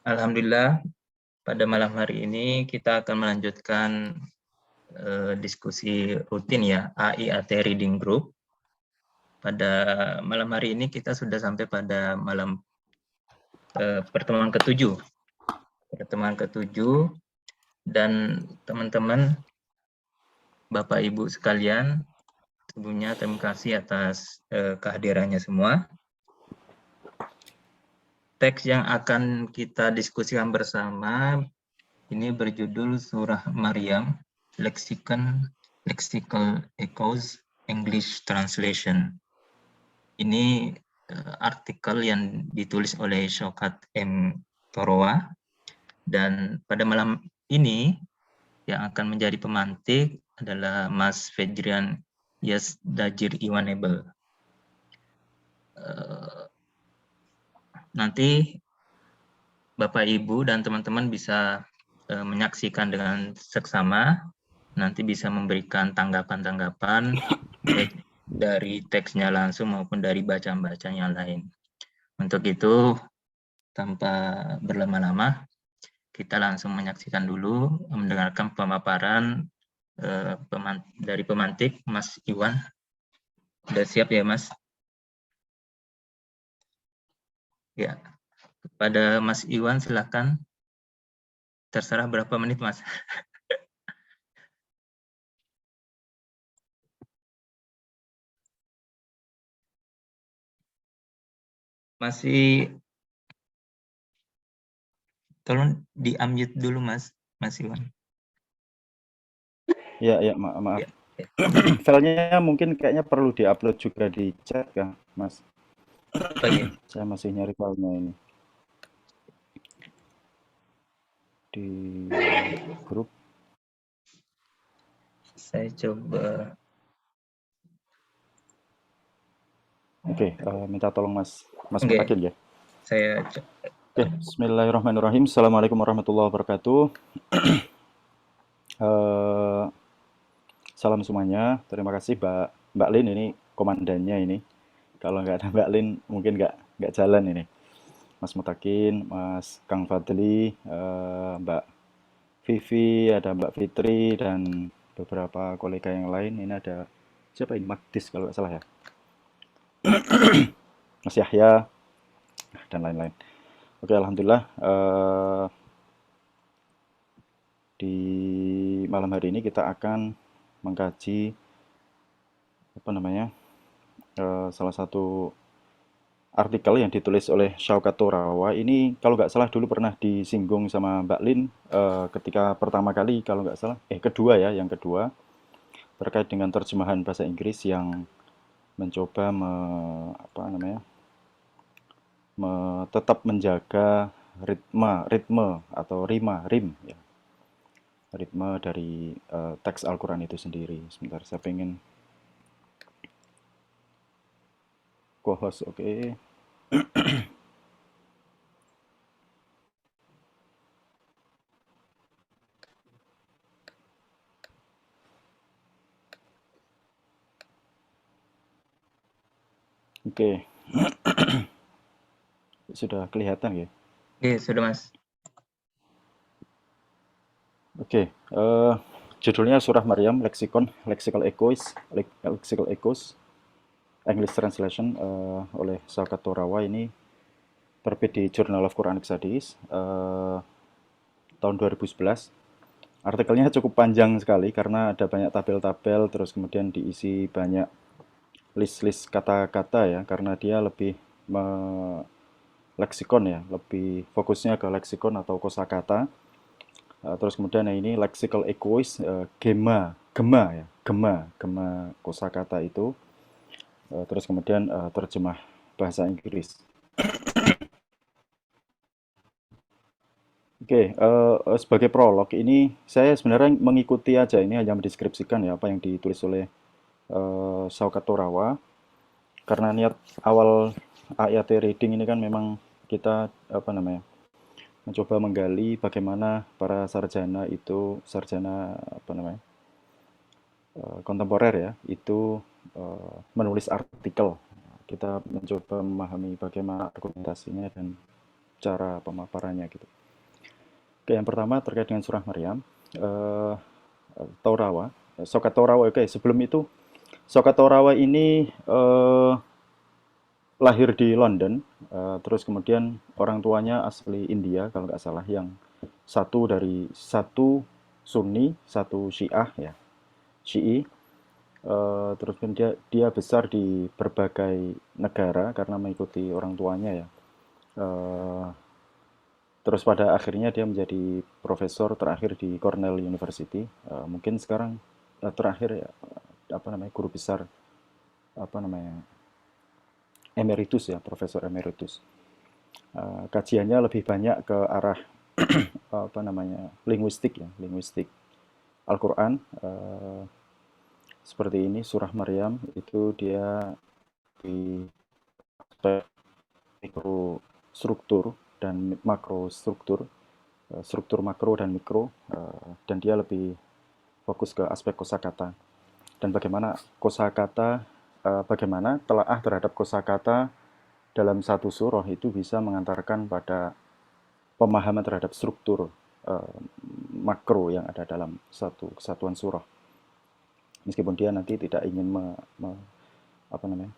Alhamdulillah, pada malam hari ini kita akan melanjutkan diskusi rutin ya, AIAT Reading Group. Pada malam hari ini kita sudah sampai pada pertemuan ke-7. Pertemuan ke-7 dan teman-teman, Bapak Ibu sekalian, sebelumnya terima kasih atas kehadirannya semua. Teks yang akan kita diskusikan bersama ini berjudul Surah Maryam, Lexical Echoes English Translation. Ini artikel yang ditulis oleh Syaukat M. Torowa, dan pada malam ini yang akan menjadi pemantik adalah Mas Fedrian Yasdajir Iwanebel. Nanti Bapak Ibu dan teman-teman bisa menyaksikan dengan seksama, nanti bisa memberikan tanggapan-tanggapan baik dari teksnya langsung maupun dari bacaan-bacaan yang lain. Untuk itu, tanpa berlama-lama, kita langsung menyaksikan dulu, mendengarkan pemaparan dari pemantik, Mas Iwan. Sudah siap ya, Mas? Ya, kepada Mas Iwan silakan. Terserah berapa menit, Mas. Masih, tolong di-unmute dulu, Mas Iwan. Ya, maaf. Ya. Filenya mungkin kayaknya perlu diupload juga di chat ya, Mas. Oh, iya. Saya masih nyari filenya ini. Di grup. Saya coba. Oke, minta tolong Mas Mutakin ya. Saya Oke, bismillahirrahmanirrahim. Assalamualaikum warahmatullahi wabarakatuh. Salam semuanya. Terima kasih Mbak Lin, ini komandannya ini. Kalau nggak ada Mbak Lin mungkin nggak jalan ini. Mas Mutakin, Mas Kang Fadli, Mbak Vivi, ada Mbak Fitri, dan beberapa kolega yang lain. Ini ada siapa ini? Magdis kalau nggak salah ya. Mas Yahya, dan lain-lain. Oke, Alhamdulillah. Di malam hari ini kita akan mengkaji salah satu artikel yang ditulis oleh Syaukat Torawa. Ini kalau nggak salah dulu pernah disinggung sama Mbak Lin ketika pertama kali, kalau nggak salah, kedua ya, yang kedua, terkait dengan terjemahan bahasa Inggris yang mencoba tetap menjaga ritme atau rim ya, ritme dari teks Al-Quran itu sendiri. Sebentar, saya pengen co-host, oke. Oke. Sudah kelihatan ya? Oke, sudah Mas. Oke, judulnya Surah Maryam, Lexical Echoes, English Translation oleh Syaukat Torawa. Ini terbit di Journal of Quranic Studies tahun 2011. Artikelnya cukup panjang sekali karena ada banyak tabel-tabel, terus kemudian diisi banyak list-list kata-kata ya, karena dia lebih leksikon ya, lebih fokusnya ke leksikon atau kosakata. Terus kemudian yang ini lexical echoes, gema kosakata itu. Terus kemudian terjemah bahasa Inggris. Oke, sebagai prolog ini saya sebenarnya mengikuti aja, ini hanya mendeskripsikan ya apa yang ditulis oleh Syaukat Torawa. Karena niat awal AIAT Reading ini kan memang kita mencoba menggali bagaimana para sarjana kontemporer ya, itu menulis artikel. Kita mencoba memahami bagaimana argumentasinya dan cara pemaparannya gitu. Oke, yang pertama terkait dengan surah Maryam, eh, Torawa, Sokat Torawa. Oke, sebelum itu Sokat Torawa ini lahir di London, terus kemudian orang tuanya asli India kalau nggak salah, yang satu Sunni, satu Syiah ya, Syi'i. Terus kemudian dia besar di berbagai negara karena mengikuti orang tuanya ya. Eh, Terus pada akhirnya dia menjadi profesor terakhir di Cornell University. Mungkin sekarang terakhir ya, apa namanya, guru besar, apa namanya, emeritus ya, profesor emeritus. Kajiannya lebih banyak ke arah apa namanya, linguistik ya, linguistik Al-Quran. Seperti ini surah Maryam itu dia di aspek mikrostruktur dan makrostruktur, struktur makro dan mikro, dan dia lebih fokus ke aspek kosakata dan bagaimana kosakata, bagaimana telaah terhadap kosakata dalam satu surah itu bisa mengantarkan pada pemahaman terhadap struktur makro yang ada dalam satu kesatuan surah. Meskipun dia nanti tidak ingin apa namanya,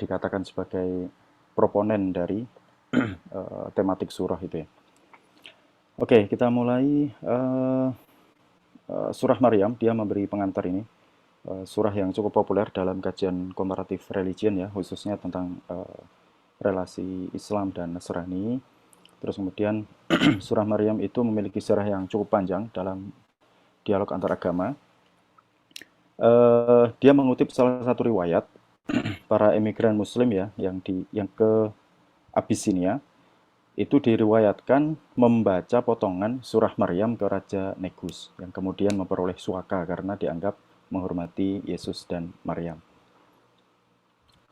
dikatakan sebagai proponen dari tematik surah itu ya. Oke, kita mulai. Surah Maryam, dia memberi pengantar ini. Surah yang cukup populer dalam kajian komparatif religion ya, khususnya tentang relasi Islam dan Nasrani. Terus kemudian surah Maryam itu memiliki sejarah yang cukup panjang dalam dialog antar agama. Dia mengutip salah satu riwayat para emigran Muslim ya, yang ke Abyssinia, itu diriwayatkan membaca potongan surah Maryam ke Raja Negus, yang kemudian memperoleh suaka karena dianggap menghormati Yesus dan Maryam.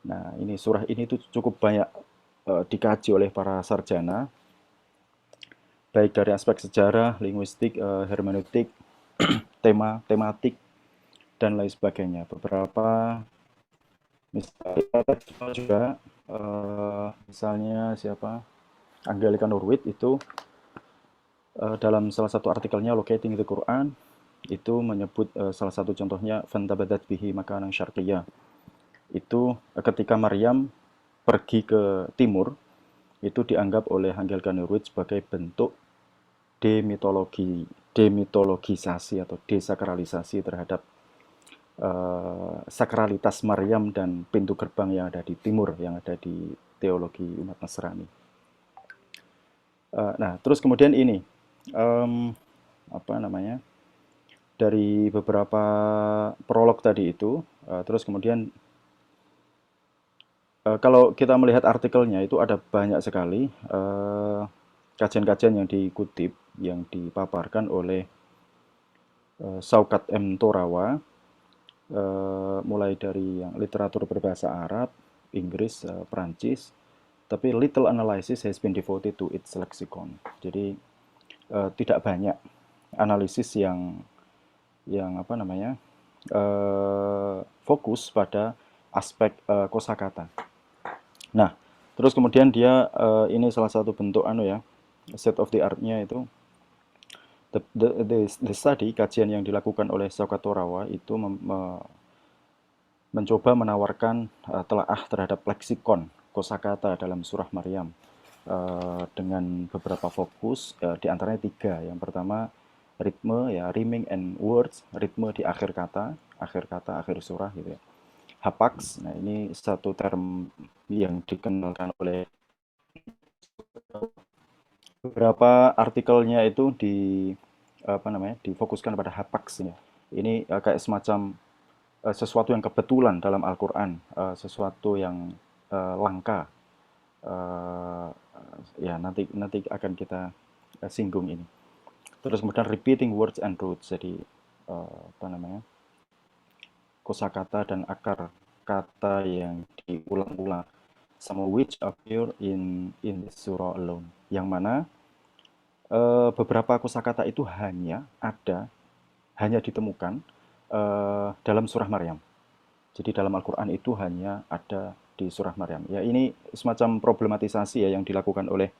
Nah, ini surah ini tuh cukup banyak dikaji oleh para sarjana, baik dari aspek sejarah, linguistik, hermeneutik, tematik, dan lain sebagainya. Beberapa misalnya juga, misalnya siapa, Angelika Norwid itu dalam salah satu artikelnya Locating the Quran itu menyebut salah satu contohnya fantabadat bihi makanan syarqiyah. Itu ketika Maryam pergi ke timur, itu dianggap oleh Angelika Norwid sebagai bentuk demitologisasi atau desakralisasi terhadap sakralitas Maryam dan pintu gerbang yang ada di timur, yang ada di teologi umat Nasrani. Nah, terus kemudian ini, apa namanya, dari beberapa prolog tadi itu, terus kemudian kalau kita melihat artikelnya itu ada banyak sekali kajian-kajian yang dikutip, yang dipaparkan oleh Shaukat M. Torawa, mulai dari yang literatur berbahasa Arab, Inggris, Perancis, tapi little analysis has been devoted to its lexicon. Jadi tidak banyak analisis yang apa namanya, fokus pada aspek kosakata. Nah, terus kemudian dia ini salah satu bentuk ya, set of the art-nya itu the study, kajian yang dilakukan oleh Shaukat Torawa itu mencoba menawarkan telaah terhadap leksikon kosakata dalam surah Maryam dengan beberapa fokus, di antaranya 3. Yang pertama ritme ya, rhyming and words, ritme di akhir kata, akhir surah gitu ya. Hapax, nah ini satu term yang dikenalkan oleh beberapa artikelnya itu apa namanya, difokuskan pada hapax ya. Ini kayak semacam sesuatu yang kebetulan dalam Al-Quran, sesuatu yang langka. Uh, ya nanti akan kita singgung ini. Terus kemudian repeating words and roots, jadi apa namanya, kosakata dan akar kata yang diulang-ulang, some of which appear in the surah alone, yang mana beberapa kosakata itu hanya ditemukan dalam surah Maryam. Jadi dalam Al-Quran itu hanya ada di surah Maryam. Ya ini semacam problematisasi ya yang dilakukan oleh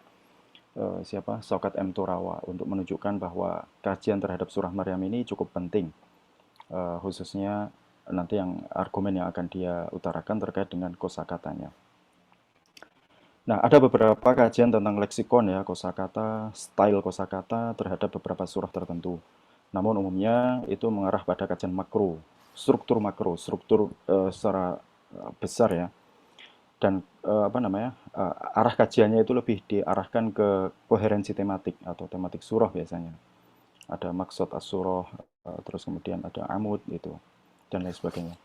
Saukat M. Torawa untuk menunjukkan bahwa kajian terhadap surah Maryam ini cukup penting, khususnya nanti yang argumen yang akan dia utarakan terkait dengan kosakatanya. Nah, ada beberapa kajian tentang leksikon ya, kosakata, style kosakata terhadap beberapa surah tertentu. Namun umumnya itu mengarah pada kajian makro, struktur secara besar ya. Dan arah kajiannya itu lebih diarahkan ke koherensi tematik atau tematik surah biasanya. Ada maksud as-surah, terus kemudian ada amud gitu dan lain sebagainya.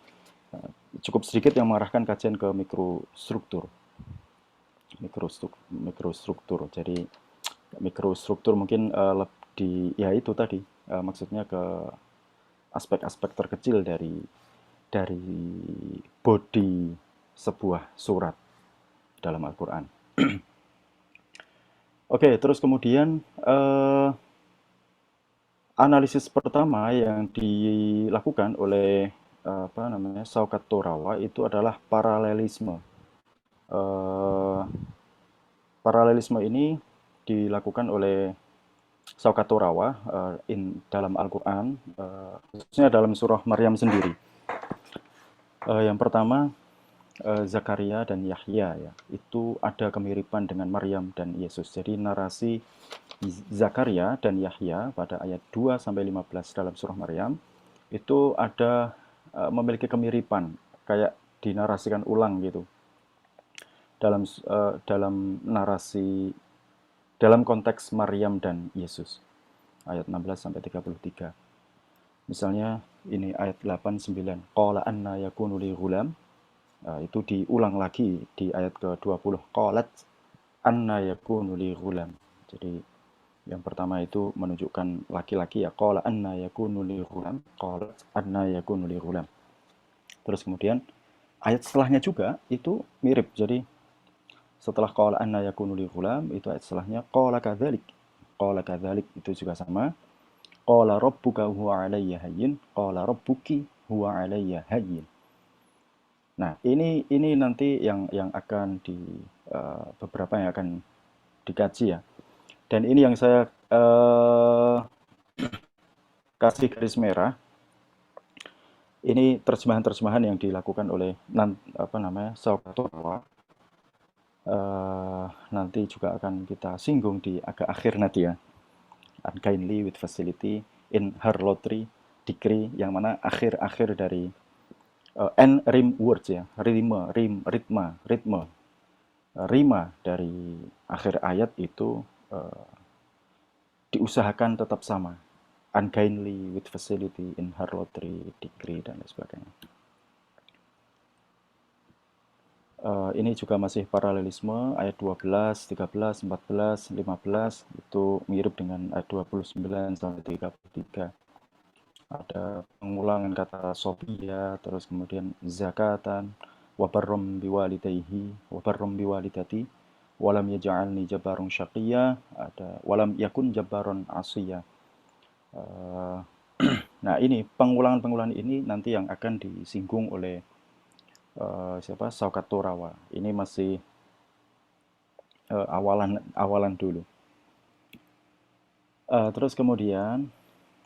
Cukup sedikit yang mengarahkan kajian ke mikrostruktur. Jadi mikrostruktur mungkin ya itu tadi maksudnya ke aspek-aspek terkecil dari body sebuah surat dalam Al-Quran. Oke, terus kemudian analisis pertama yang dilakukan oleh Saukat Torawa itu adalah paralelisme. Paralelisme ini dilakukan oleh Saukat Torawa dalam Al-Quran, khususnya dalam surah Maryam sendiri. Yang pertama, Zakaria dan Yahya ya, itu ada kemiripan dengan Maryam dan Yesus. Jadi narasi Zakaria dan Yahya pada ayat 2 sampai 15 dalam surah Maryam itu ada memiliki kemiripan, kayak dinarasikan ulang gitu. Dalam narasi dalam konteks Maryam dan Yesus. Ayat 16 sampai 33. Misalnya ini ayat 8-9. Qala anna yakunu li ghulam. Itu diulang lagi di ayat ke-20. Qalat anna yakunu li ghulam. Jadi yang pertama itu menunjukkan laki-laki ya. Qala anna yakunu li ghulam. Qalat anna yakunu li ghulam. Terus kemudian ayat setelahnya juga itu mirip. Jadi setelah qala anna yakunu li ghulam, itu ayat setelahnya qala kadzalik. Qala kadzalik itu juga sama. Qala rabbuka huwa 'alayya hayyin. Qala rabbuki huwa 'alayya hayyin. Nah, ini nanti yang akan beberapa yang akan dikaji ya. Dan ini yang saya kasih garis merah. Ini terjemahan-terjemahan yang dilakukan oleh Saukat Torawa. Nanti juga akan kita singgung di agak akhir nanti ya. Unkindly with facility in harlotry decree, yang mana akhir-akhir dari and rim words ya, ritma rima dari akhir ayat itu diusahakan tetap sama, unkindly with facility in harlotry decree dan lain sebagainya. Ini juga masih paralelisme ayat 12, 13, 14, 15 itu mirip dengan ayat 29 sampai 33. Ada pengulangan kata sofia, terus kemudian zakatan, wabarrom biwalidayhi, wabarrom biwalidati, walam yaj'alni jabbarun syaqiyya, ada walam yakun jabbarun asiyya. Nah ini pengulangan-pengulangan ini nanti yang akan disinggung oleh Saukat Torawa. Ini masih awalan dulu. Terus kemudian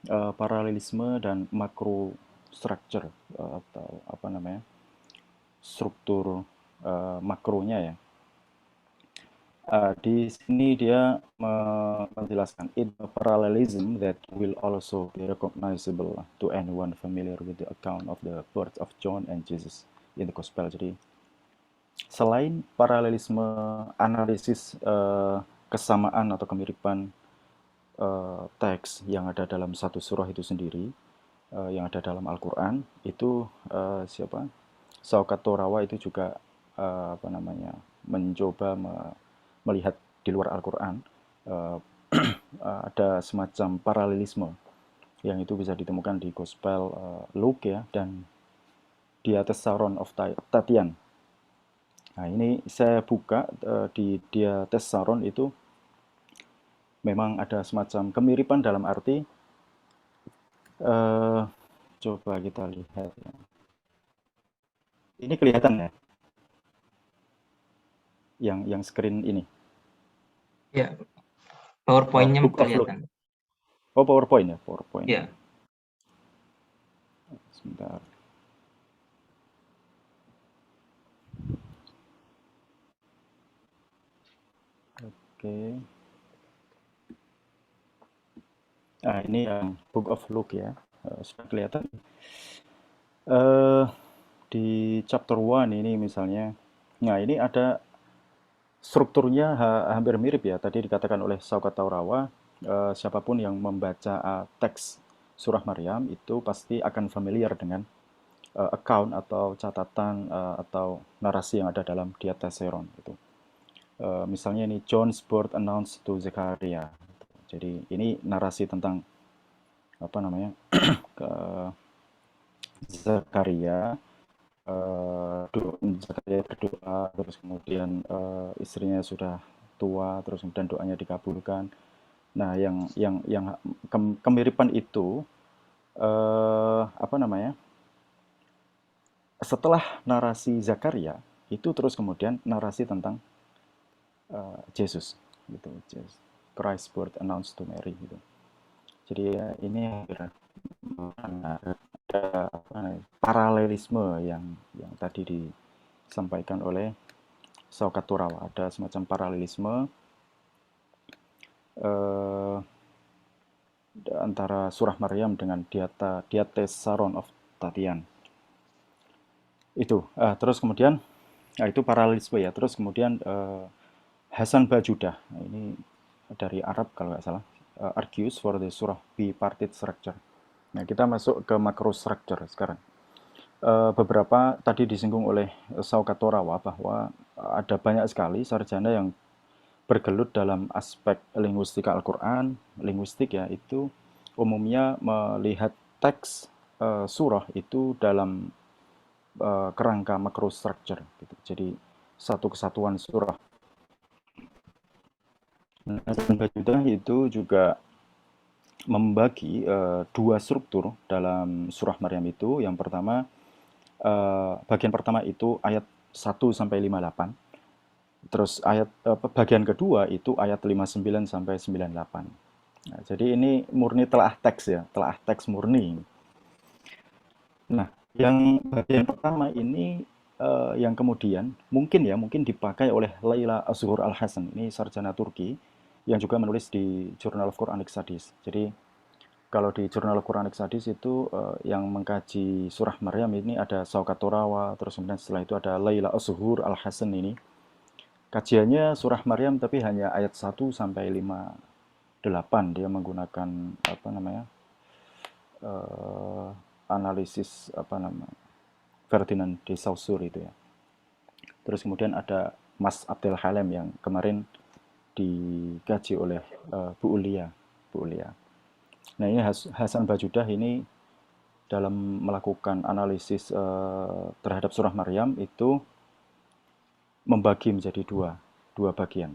paralelisme dan makro structure atau struktur makronya ya. Di sini dia menjelaskan it a parallelism that will also be recognizable to anyone familiar with the account of the birth of John and Jesus in the Gospel. Jadi selain paralelisme analisis kesamaan atau kemiripan teks yang ada dalam satu surah itu sendiri, yang ada dalam Al-Quran, itu Saukat Torawa itu juga mencoba melihat di luar Al-Quran ada semacam paralelisme yang itu bisa ditemukan di Gospel Luke ya, dan Diatessaron of Tatian. Nah ini saya buka di Diatessaron itu memang ada semacam kemiripan dalam arti coba kita lihat ya. Ini kelihatan ya. yang screen ini? Ya, PowerPoint-nya Book of Luke. kelihatan. Oh, PowerPoint ya, PowerPoint. Ya, Sebentar. Oke. Nah, ini yang Book of Luke ya. Sudah kelihatan. Eh, di chapter 1 ini misalnya. Nah, ini ada strukturnya hampir mirip ya. Tadi dikatakan oleh Saukat Taurawa, siapapun yang membaca teks surah Maryam itu pasti akan familiar dengan account atau catatan atau narasi yang ada dalam Diatessaron itu. Misalnya ini John's birth announced to Zechariah. Jadi ini narasi tentang apa namanya ke Zakaria. Zakaria berdoa, terus kemudian istrinya sudah tua, terus kemudian doanya dikabulkan. Nah, yang kemiripan itu apa namanya? Setelah narasi Zakaria itu terus kemudian narasi tentang Yesus gitu. Christ birth announced to Mary gitu. Jadi ya ini ada paralelisme yang tadi disampaikan oleh Saukat Turawa. Ada semacam paralelisme eh, antara surah Maryam dengan Diatessaron of Tatian. Itu. Terus kemudian, itu paralelisme ya. Terus kemudian Hasan Bajudah. Nah, ini dari Arab kalau nggak salah. Argues for the surah bipartite structure. Nah, kita masuk ke macro structure sekarang. Beberapa tadi disinggung oleh Saukat Torawa bahwa ada banyak sekali sarjana yang bergelut dalam aspek linguistika Al-Quran. Linguistik ya, itu umumnya melihat teks surah itu dalam kerangka macro structure gitu. Jadi satu kesatuan surah. Nah, Bajudah itu juga membagi dua struktur dalam surah Maryam itu. Yang pertama, bagian pertama itu ayat 1 sampai 58. Terus bagian kedua itu ayat 59 sampai 98. Nah, jadi ini murni telaah teks ya, telaah teks murni. Nah, yang bagian pertama ini yang kemudian mungkin dipakai oleh Laila Azhur Al-Hasan, ini sarjana Turki yang juga menulis di Journal of Quranic Studies. Jadi kalau di Journal of Quranic Studies itu yang mengkaji surah Maryam ini ada Saukat Torawa, terus kemudian setelah itu ada Laila Azhur Al-Hasan ini. Kajiannya surah Maryam tapi hanya ayat 1 sampai 58. Dia menggunakan apa namanya? Analisis apa namanya? Ferdinand de Saussure itu ya. Terus kemudian ada Mas Abdel Halem yang kemarin dikaji oleh Bu Ulia. Nah, ini Hasan Bajudah ini dalam melakukan analisis terhadap surah Maryam itu membagi menjadi dua bagian.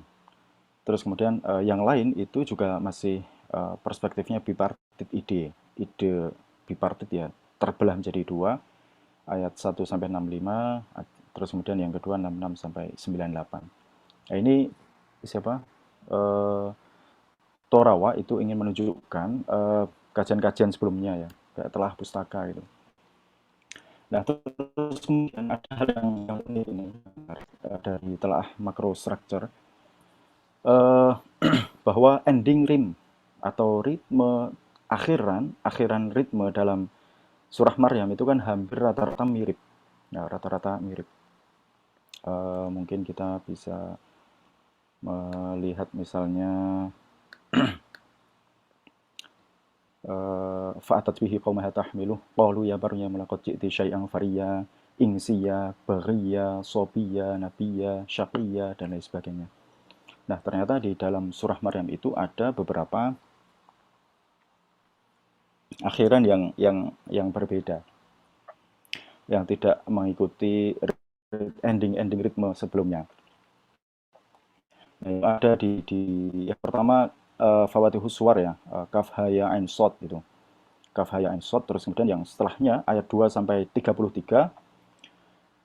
Terus kemudian yang lain itu juga masih perspektifnya bipartit ide bipartit ya, terbelah menjadi dua, ayat 1 sampai 65, terus kemudian yang kedua 66 sampai 98. Nah, ini siapa? Torawa itu ingin menunjukkan kajian-kajian sebelumnya ya, kayak telah pustaka gitu. Nah, terus kemudian ada hal yang ini dari telah macro structure bahwa ending rim atau ritme akhiran ritme dalam surah Maryam itu kan hampir rata-rata mirip. Ya, rata-rata mirip. Mungkin kita bisa melihat misalnya fa'atat bihi qaumaha tahmiluh qalu ya Maryam laqad ji'ti syai'an fariya insiya baghiya sobiya nabiya syaqiya dan lain sebagainya. Nah, ternyata di dalam surah Maryam itu ada beberapa akhiran yang berbeda, yang tidak mengikuti ending ritme sebelumnya. Nah, ada di yang pertama Fawatihus Suwar ya, Kaf Haya Ain Sod gitu. Kaf Haya Ain Sod, terus kemudian yang setelahnya ayat 2 sampai 33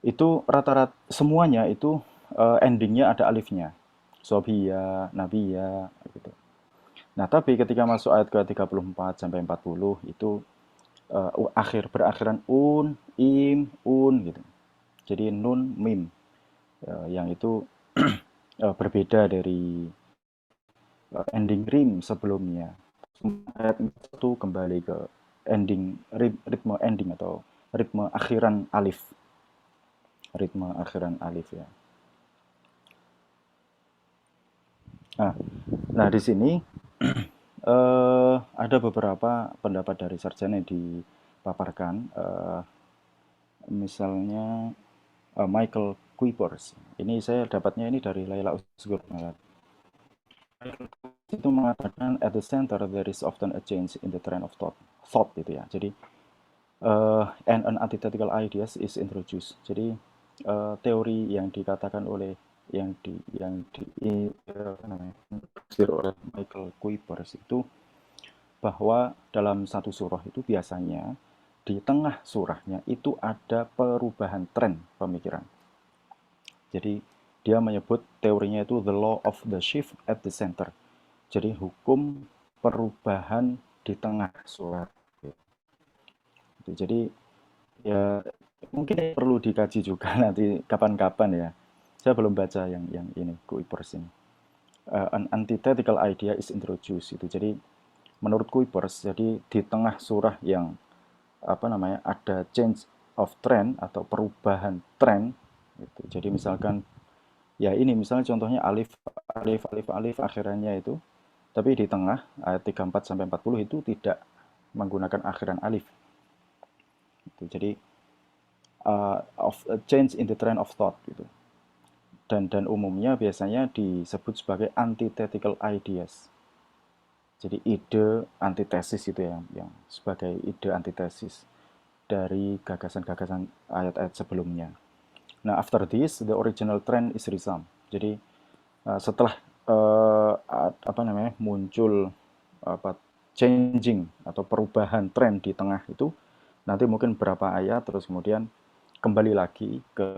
itu rata-rata semuanya itu endingnya ada alifnya. Sobhiya, Nabiya, gitu. Nah, tapi ketika masuk ayat ke 34 sampai 40 itu berakhiran un gitu. Jadi nun, mim, yang itu berbeda dari ending rim sebelumnya. Ayat itu kembali ke ritme ending atau ritme akhiran alif. Ritme akhiran alif ya. Nah, nah di sini ada beberapa pendapat dari sarjana yang dipaparkan. Misalnya Michael Kuipers. Ini saya dapatnya ini dari Laila Usgur. Itu mengatakan at the center there is often a change in the trend of thought gitu ya. Jadi and an antithetical ideas is introduced. Jadi teori yang dikatakan oleh apa namanya, oleh Michael Kuipers itu bahwa dalam satu surah itu biasanya di tengah surahnya itu ada perubahan tren pemikiran. Jadi dia menyebut teorinya itu the law of the shift at the center. Jadi hukum perubahan di tengah surat. Jadi ya mungkin perlu dikaji juga nanti kapan-kapan ya. Saya belum baca yang ini Kuipers ini. An antithetical idea is introduced itu. Jadi menurut Kuipers, jadi di tengah surah yang apa namanya ada change of trend atau perubahan tren gitu. Jadi misalkan ya ini misalnya contohnya alif alif alif alif akhirannya itu, tapi di tengah ayat 34 sampai 40 itu tidak menggunakan akhiran alif. Gitu. Jadi of a change in the trend of thought gitu. Dan umumnya biasanya disebut sebagai antithetical ideas. Jadi ide antitesis itu yang sebagai ide antitesis dari gagasan-gagasan ayat-ayat sebelumnya. Nah, after this, the original trend is resumed. Jadi setelah apa namanya muncul apa changing atau perubahan tren di tengah itu, nanti mungkin berapa ayat terus kemudian kembali lagi ke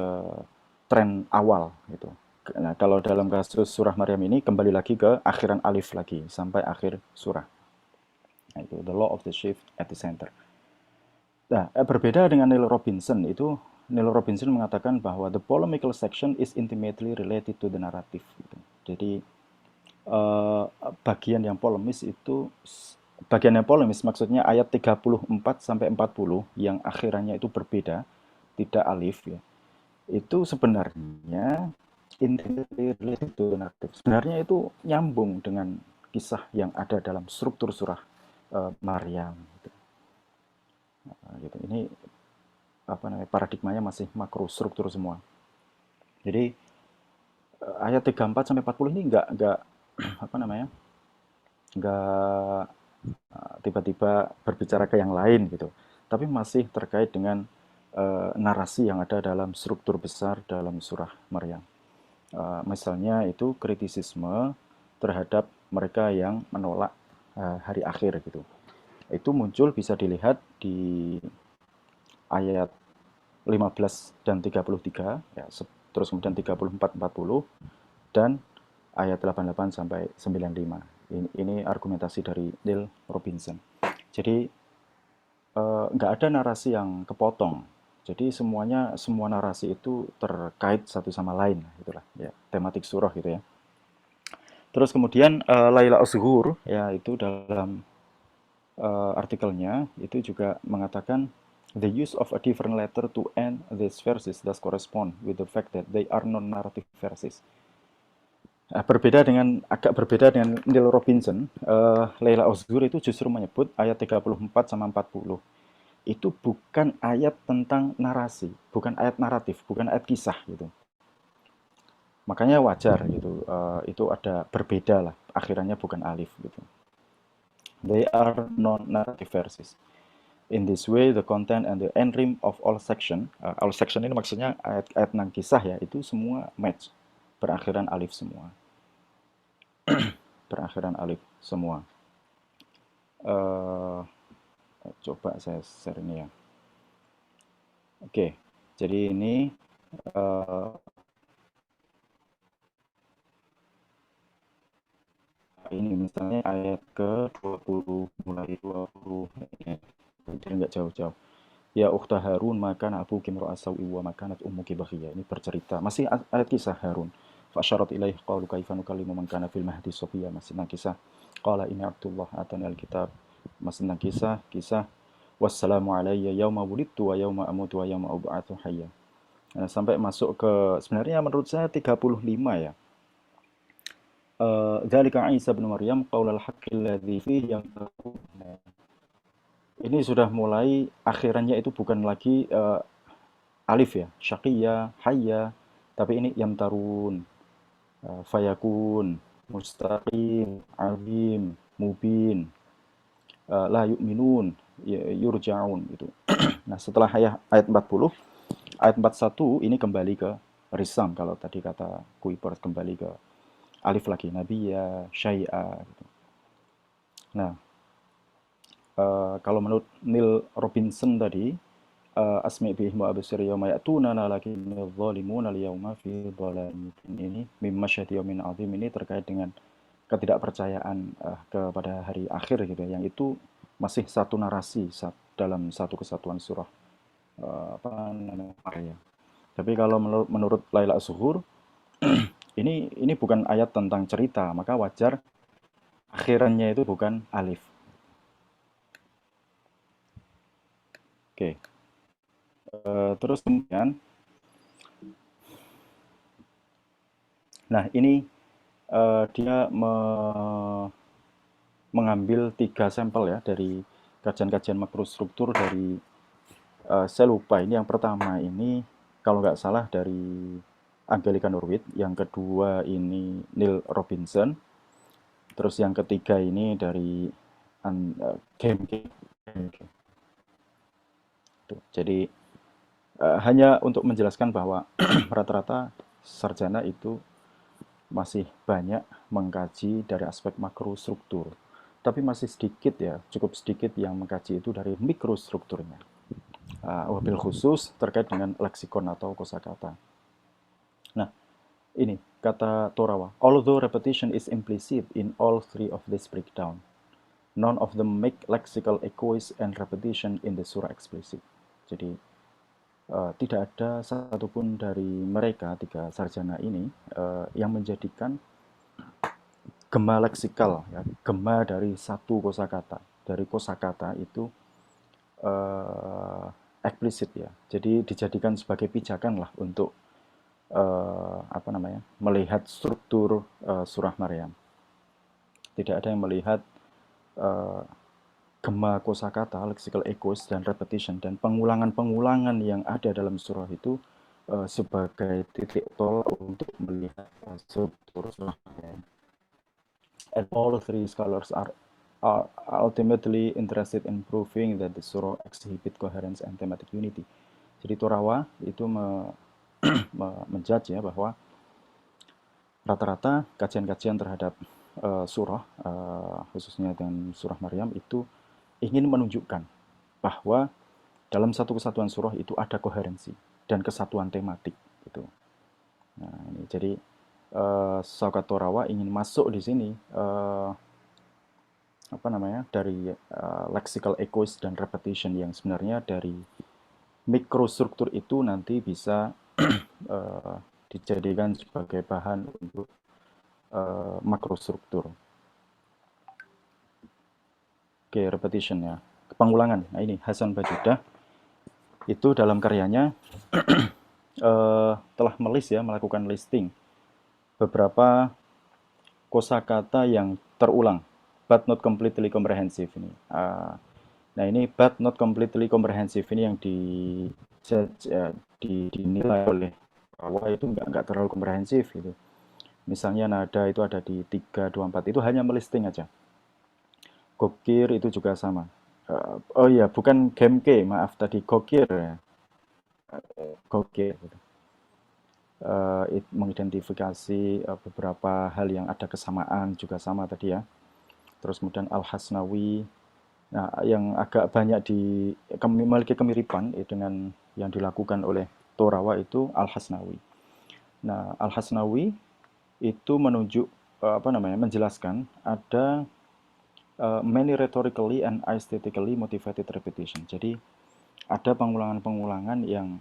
tren awal gitu. Nah, kalau dalam kasus surah Maryam ini kembali lagi ke akhiran alif lagi sampai akhir surah. Nah, itu the law of the shift at the center. Nah, berbeda dengan Neil Robinson itu Neil Robinson mengatakan bahwa the polemical section is intimately related to the narrative. Gitu. Jadi bagian yang polemis itu bagian yang polemis maksudnya ayat 34 sampai 40 yang akhirannya itu berbeda, tidak alif ya. Itu sebenarnya intimately related to the narrative. Sebenarnya itu nyambung dengan kisah yang ada dalam struktur surah Maryam gitu. Gitu. Ini apa namanya paradigmanya masih makro struktur semua. Jadi ayat 34 sampai 40 ini enggak apa namanya? Enggak tiba-tiba berbicara ke yang lain gitu. Tapi masih terkait dengan narasi yang ada dalam struktur besar dalam surah Maryam. Misalnya itu kritisisme terhadap mereka yang menolak hari akhir gitu. Itu muncul bisa dilihat di ayat 15 dan 33 ya, terus kemudian 34 40 dan ayat 88 sampai 95. Ini argumentasi dari Neil Robinson. Jadi nggak ada narasi yang kepotong. Jadi semua narasi itu terkait satu sama lain, itulah ya tematik surah gitu ya. Terus kemudian Laila Azhur ya itu dalam artikelnya itu juga mengatakan the use of a different letter to end these verses does correspond with the fact that they are non-narrative verses. Nah, agak berbeda dengan Neil Robinson, Laila Azhur itu justru menyebut ayat 34 sama 40 itu bukan ayat tentang narasi, bukan ayat naratif, bukan ayat kisah gitu. Makanya wajar gitu, itu ada berbeda lah, akhirannya bukan alif gitu. They are non-narrative verses. In this way, the content and the end rhyme of all section ini maksudnya ayat-ayat tentang kisah ya, itu semua match, berakhiran alif semua. Berakhiran alif semua. Coba saya share ini ya. Oke, jadi ini ini misalnya ayat ke-20 mulai 20 ya, jadi nggak jauh-jauh. Ya ukhta Harun maka abuki imra'a sau'i wa makanat ummuki baghiya. Ini bercerita masih ayat kisah Harun. Fa'asyarat ilaih qalu kaifa nukallimu man kana fil mahdi sabiyya, masih tentang kisah qala ini Abdullah atani alkitab, masih tentang kisah wassalamu alayya yauma wulidtu wa yauma amutu wa yauma ub'atsu hayya. Nah, sampai masuk ke sebenarnya menurut saya 35 ya. Dzalika Isa bin Maryam qaulal haqqil ladzi fihi yamtarun. Ini sudah mulai akhirannya itu bukan lagi alif ya, syaqiyya, hayya, tapi ini yamtarun, fayakun, mustaqim, azim, mubin, la yu'minun, yurja'un itu. Nah, setelah ayat 40, ayat 41 ini kembali ke risam kalau tadi kata Kuiper kembali ke alif lagi, nabiyya, syai'a gitu. Nah, kalau menurut Neil Robinson tadi, asmi bihim wa absir yawma ya'tunana lakinnadh dhalimuna al-yawma fi dhalalin mubin. Ini mimma syahdi yaumin azim, ini terkait dengan ketidakpercayaan kepada hari akhir gitu ya, yang itu masih satu narasi dalam satu kesatuan surah apa namanya Maryam. Tapi kalau menurut Laila Zuhur ini bukan ayat tentang cerita, maka wajar akhirannya itu bukan alif. Oke. Terus kemudian, nah ini dia mengambil 3 sampel ya dari kajian-kajian makrostruktur dari saya lupa ini yang pertama ini kalau nggak salah dari Angelica Norwid, yang kedua ini Neil Robinson, terus yang ketiga ini dari Gemke. Jadi hanya untuk menjelaskan bahwa rata-rata sarjana itu masih banyak mengkaji dari aspek makrostruktur, tapi masih sedikit ya, cukup sedikit yang mengkaji itu dari mikrostrukturnya. Wabil khusus terkait dengan leksikon atau kosakata. Nah, ini kata Torawa. Although repetition is implicit in all three of this breakdown, none of them make lexical echoes and repetition in the surah explicit. Jadi tidak ada satupun dari mereka tiga sarjana ini yang menjadikan gema leksikal, ya, gema dari satu kosakata. Dari kosakata itu eksplisit ya. Jadi dijadikan sebagai pijakan lah untuk apa namanya, melihat struktur surah Maryam. Tidak ada yang melihat gema kosakata, lexical echoes dan repetition dan pengulangan-pengulangan yang ada dalam surah itu sebagai titik tolak untuk melihat struktur surah Maryam. And all three scholars are ultimately interested in proving that the surah exhibit coherence and thematic unity. Jadi Torawa itu menjudge ya bahwa rata-rata kajian-kajian terhadap surah, khususnya dengan surah Maryam itu ingin menunjukkan bahwa dalam satu kesatuan surah itu ada koherensi dan kesatuan tematik gitu. Nah, ini jadi Saukat Torawa ingin masuk di sini apa namanya, dari lexical echoes dan repetition yang sebenarnya dari mikrostruktur itu nanti bisa dijadikan sebagai bahan untuk makrostruktur. Oke, repetition ya, pengulangan. Nah ini Hasan Bajudah itu dalam karyanya telah melakukan listing beberapa kosakata yang terulang, but not completely comprehensive ini. Nah ini but not completely comprehensive ini yang dinilai oleh bahwa itu nggak terlalu komprehensif gitu. Misalnya nada itu ada di 3, 2, 4, itu hanya melisting aja. Gokir itu juga sama. Oh iya, bukan Gemke, maaf tadi Gokir ya. Gokir. Gitu. Mengidentifikasi beberapa hal yang ada kesamaan juga sama tadi ya. Terus kemudian Al-Hasnawi. Nah, yang agak banyak memiliki kemiripan dengan yang dilakukan oleh Torawa itu Al-Hasnawi. Nah, Al-Hasnawi itu menunjuk menjelaskan ada many rhetorically and aesthetically motivated repetition. Jadi ada pengulangan-pengulangan yang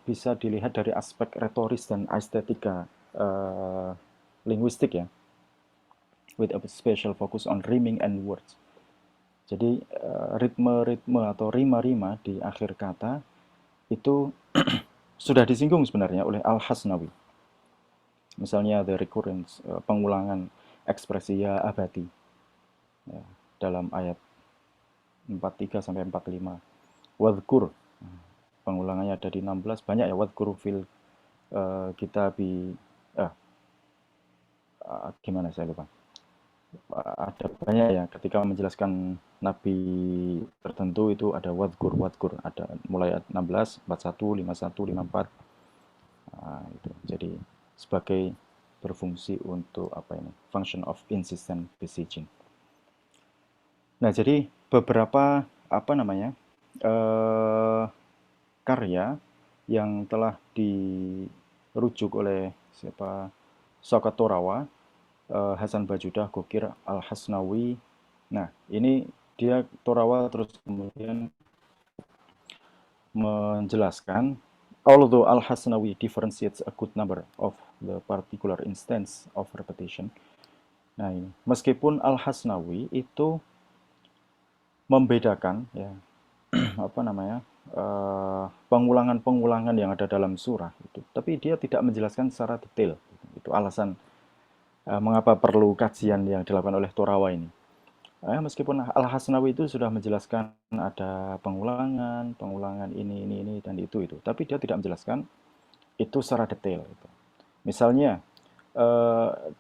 bisa dilihat dari aspek retoris dan estetika linguistik ya, with a special focus on rhyming and words. Jadi ritme-ritme atau rima-rima di akhir kata itu sudah disinggung sebenarnya oleh Al-Hasnawi. Misalnya the recurrence, pengulangan ekspresi ya abadi ya, dalam ayat 43 sampai 45. Wadhkur, pengulangannya ada di 16, banyak ya, wadhkur fil kitabi gimana saya lupa. Ada banyak ya, ketika menjelaskan nabi tertentu itu ada wadhkur, ada mulai ayat 16, 41, 51, 54. Itu. Jadi sebagai berfungsi untuk function of insistent beseeching. Nah, jadi beberapa karya yang telah dirujuk oleh Sokat Torawa, Hasan Bajudah, Gokir, Al-Hasnawi. Nah, ini dia Torawa terus kemudian menjelaskan, although Al-Hasnawi differentiates a good number of the particular instance of repetition. Nah, ini meskipun Al-Hasnawi itu membedakan ya pengulangan-pengulangan yang ada dalam surah itu, tapi dia tidak menjelaskan secara detail. Itu alasan mengapa perlu kajian yang dilakukan oleh Torawa ini. Meskipun Al-Hasnawi itu sudah menjelaskan ada pengulangan ini dan itu, tapi dia tidak menjelaskan itu secara detail. Misalnya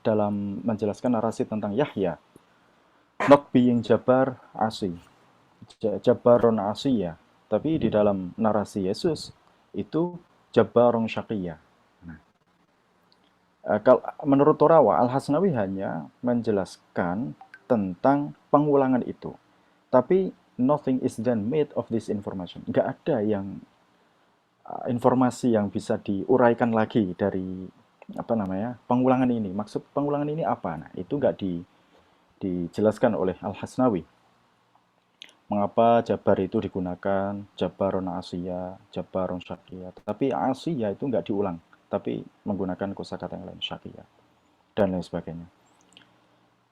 dalam menjelaskan narasi tentang Yahya, not being Jabar Asi, Jabaron Asiya, tapi di dalam narasi Yesus itu Jabaron Syaqiyah. Kalau menurut Torawa, Al-Hasnawi hanya menjelaskan tentang pengulangan itu. Tapi nothing is then made of this information. Nggak ada yang informasi yang bisa diuraikan lagi dari pengulangan ini. Maksud pengulangan ini apa? Nah, itu nggak dijelaskan oleh Al-Hasnawi. Mengapa Jabar itu digunakan, Jabaron Asiya, Jabaron Syaqiyah. Tapi Asiya itu nggak diulang, tapi menggunakan kosakata yang lain, Syaqiyah, dan lain sebagainya.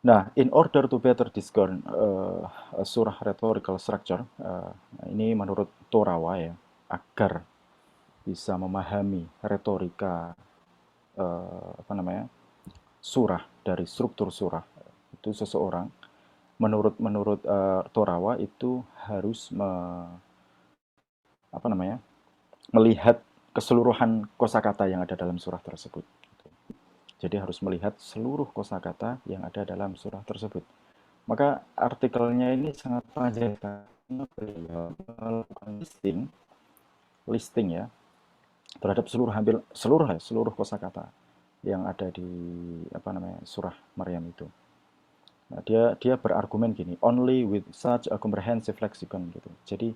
Nah, in order to better discern surah rhetorical structure, ini menurut Torawa ya, agar bisa memahami retorika surah dari struktur surah itu, seseorang menurut Torawa itu harus melihat keseluruhan kosakata yang ada dalam surah tersebut. Jadi harus melihat seluruh kosakata yang ada dalam surah tersebut. Maka artikelnya ini sangat panjang karena beliau melakukan listing ya terhadap hampir seluruh kosakata yang ada di surah Maryam itu. Nah, dia berargumen gini, only with such a comprehensive lexicon gitu. Jadi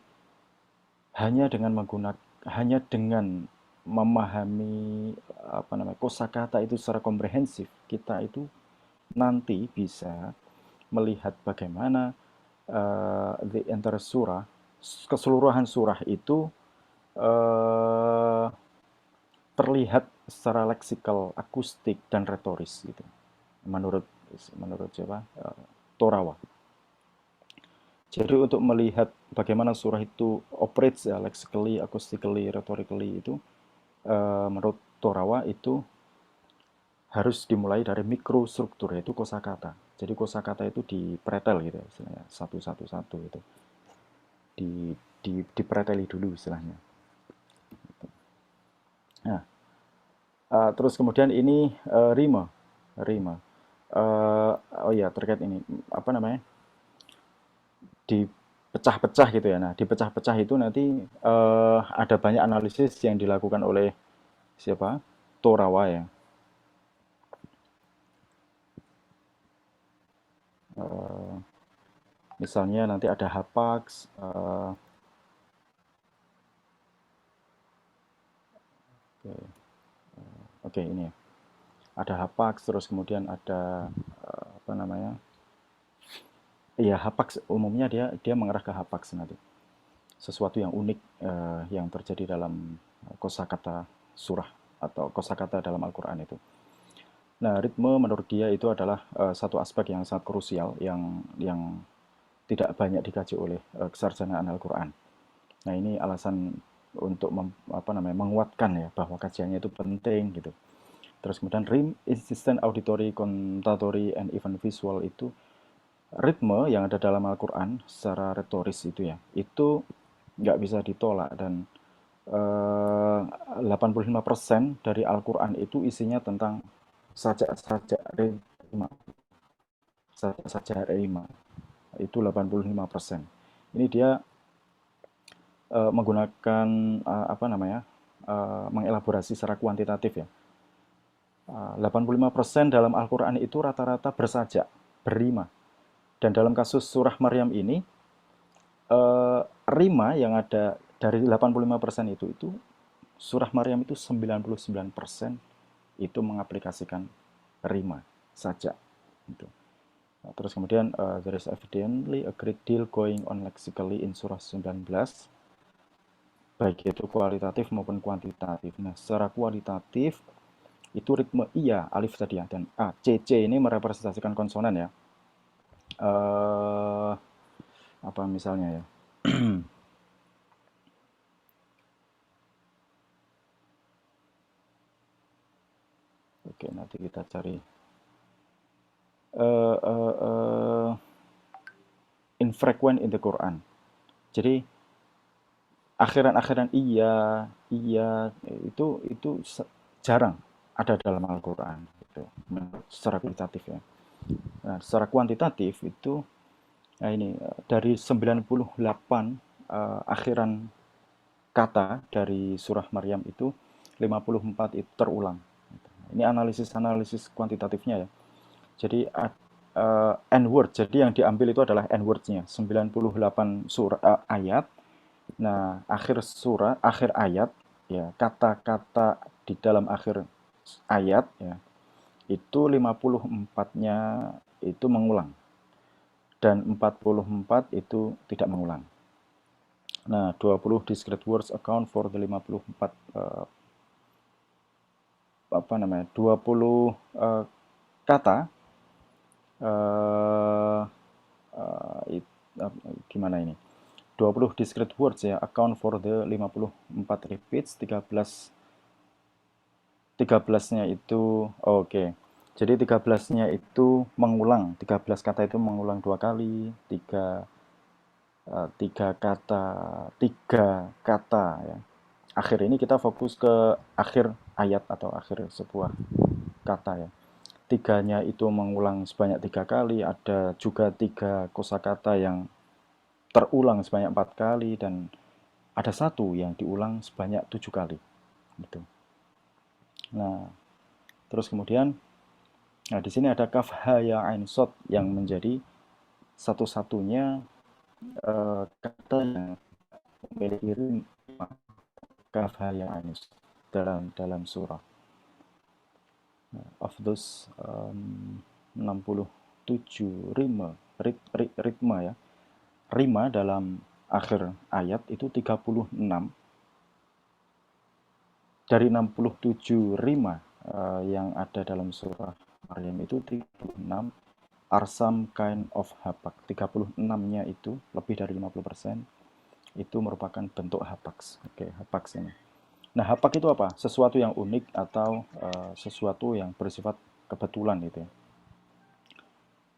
hanya dengan memahami kosakata itu secara komprehensif, kita itu nanti bisa melihat bagaimana the entire surah, keseluruhan surah itu terlihat secara leksikal, akustik dan retoris gitu. Menurut siapa? Torawa. Jadi untuk melihat bagaimana surah itu operates ya, lexically, acoustically, rhetorically itu, menurut Torawa itu harus dimulai dari mikrostruktur, yaitu kosakata. Jadi kosakata itu dipretel gitu, istilahnya satu itu, dipreteli dulu istilahnya. Nah, terus kemudian ini rima. Oh ya, terkait ini dipecah-pecah gitu ya. Nah, dipecah-pecah itu nanti ada banyak analisis yang dilakukan oleh siapa? Torawa ya. Misalnya nanti ada Hapax, Oke, ini ya. Ada hapaks, terus kemudian ada apa namanya? Iya, hapaks umumnya dia mengarah ke hapaks nanti. Sesuatu yang unik yang terjadi dalam kosakata surah atau kosakata dalam Al-Qur'an itu. Nah, ritme menurut dia itu adalah satu aspek yang sangat krusial yang tidak banyak dikaji oleh kesarjanaan Al-Qur'an. Nah, ini alasan untuk apa namanya, menguatkan ya bahwa kajiannya itu penting gitu. Terus kemudian rim, insistent auditory, contatory, and even visual itu ritme yang ada dalam Al-Quran secara retoris itu ya, itu nggak bisa ditolak dan 85% dari Al-Quran itu isinya tentang sajak-sajak rima, sajak-sajak rima itu 85%. Ini dia menggunakan apa namanya, mengelaborasi secara kuantitatif ya. 85% dalam Al-Quran itu rata-rata bersajak, berrima. Dan dalam kasus surah Maryam ini, rima yang ada dari 85% itu surah Maryam itu 99% itu mengaplikasikan rima saja. Gitu. Nah, terus kemudian there is evidently a great deal going on lexically in surah 19, baik itu kualitatif maupun kuantitatif. Nah, secara kualitatif itu ritme iya, alif tadi ya, dan A, C, C ini merepresentasikan konsonan ya. Eh apa misalnya ya? Oke, nanti kita cari. Eh eh eh, Infrequent in the Quran. Jadi akhiran-akhiran iya, iya itu jarang ada dalam Al-Quran. Gitu. Secara kualitatif ya. Nah, secara kuantitatif itu, nah ini dari 98 akhiran kata dari surah Maryam itu 54 itu terulang. Ini analisis-analisis kuantitatifnya ya. Jadi N-word, jadi yang diambil itu adalah N-wordnya 98 surah ayat. Nah, akhir surah, akhir ayat ya, kata-kata di dalam akhir ayat ya, itu 54-nya itu mengulang dan 44 itu tidak mengulang. Nah, 20 discrete words account for the 54 apa namanya? 20 kata eh it, gimana ini? 20 discrete words ya, account for the 54 repeats, 13-nya itu oke. Okay. Jadi 13-nya itu mengulang, 13 kata itu mengulang 2 kali, tiga kata ya. Akhir ini kita fokus ke akhir ayat atau akhir sebuah kata ya. Tiganya itu mengulang sebanyak 3 kali, ada juga 3 kosakata yang terulang sebanyak 4 kali dan ada satu yang diulang sebanyak 7 kali. Gitu. Nah, terus kemudian, nah di sini ada kaf ha ya ain sod yang menjadi satu-satunya kata yang memiliki rima kaf ha ya ain sod dalam surah. Of those 67 ritma ya, rima dalam akhir ayat itu 36. Dari 67 rima yang ada dalam surah Maryam itu 36 are some kind of hapak. 36-nya itu lebih dari 50% itu merupakan bentuk hapaks. Oke, hapaks ini. Nah, hapak itu apa? Sesuatu yang unik atau sesuatu yang bersifat kebetulan gitu ya.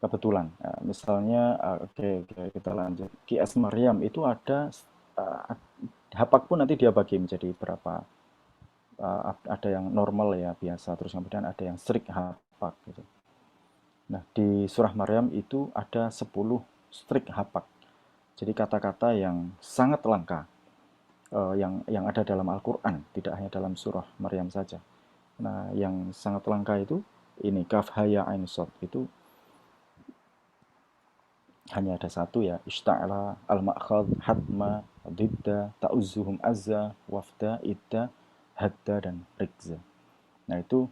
Kebetulan. Misalnya, oke, kita lanjut. QS Maryam itu ada hapak pun nanti dia bagi menjadi berapa. Ada yang normal ya biasa, terus kemudian ada yang strict hapak gitu. Nah, di surah Maryam itu ada 10 strict hapak. Jadi kata-kata yang sangat langka yang ada dalam Al-Qur'an, tidak hanya dalam surah Maryam saja. Nah, yang sangat langka itu ini kaf ha ya ain shad itu hanya ada satu ya, ishta'ala al-ma'khadh hatma didda ta'uzzuhum azza wafda idda hadda dan rikza. Nah, itu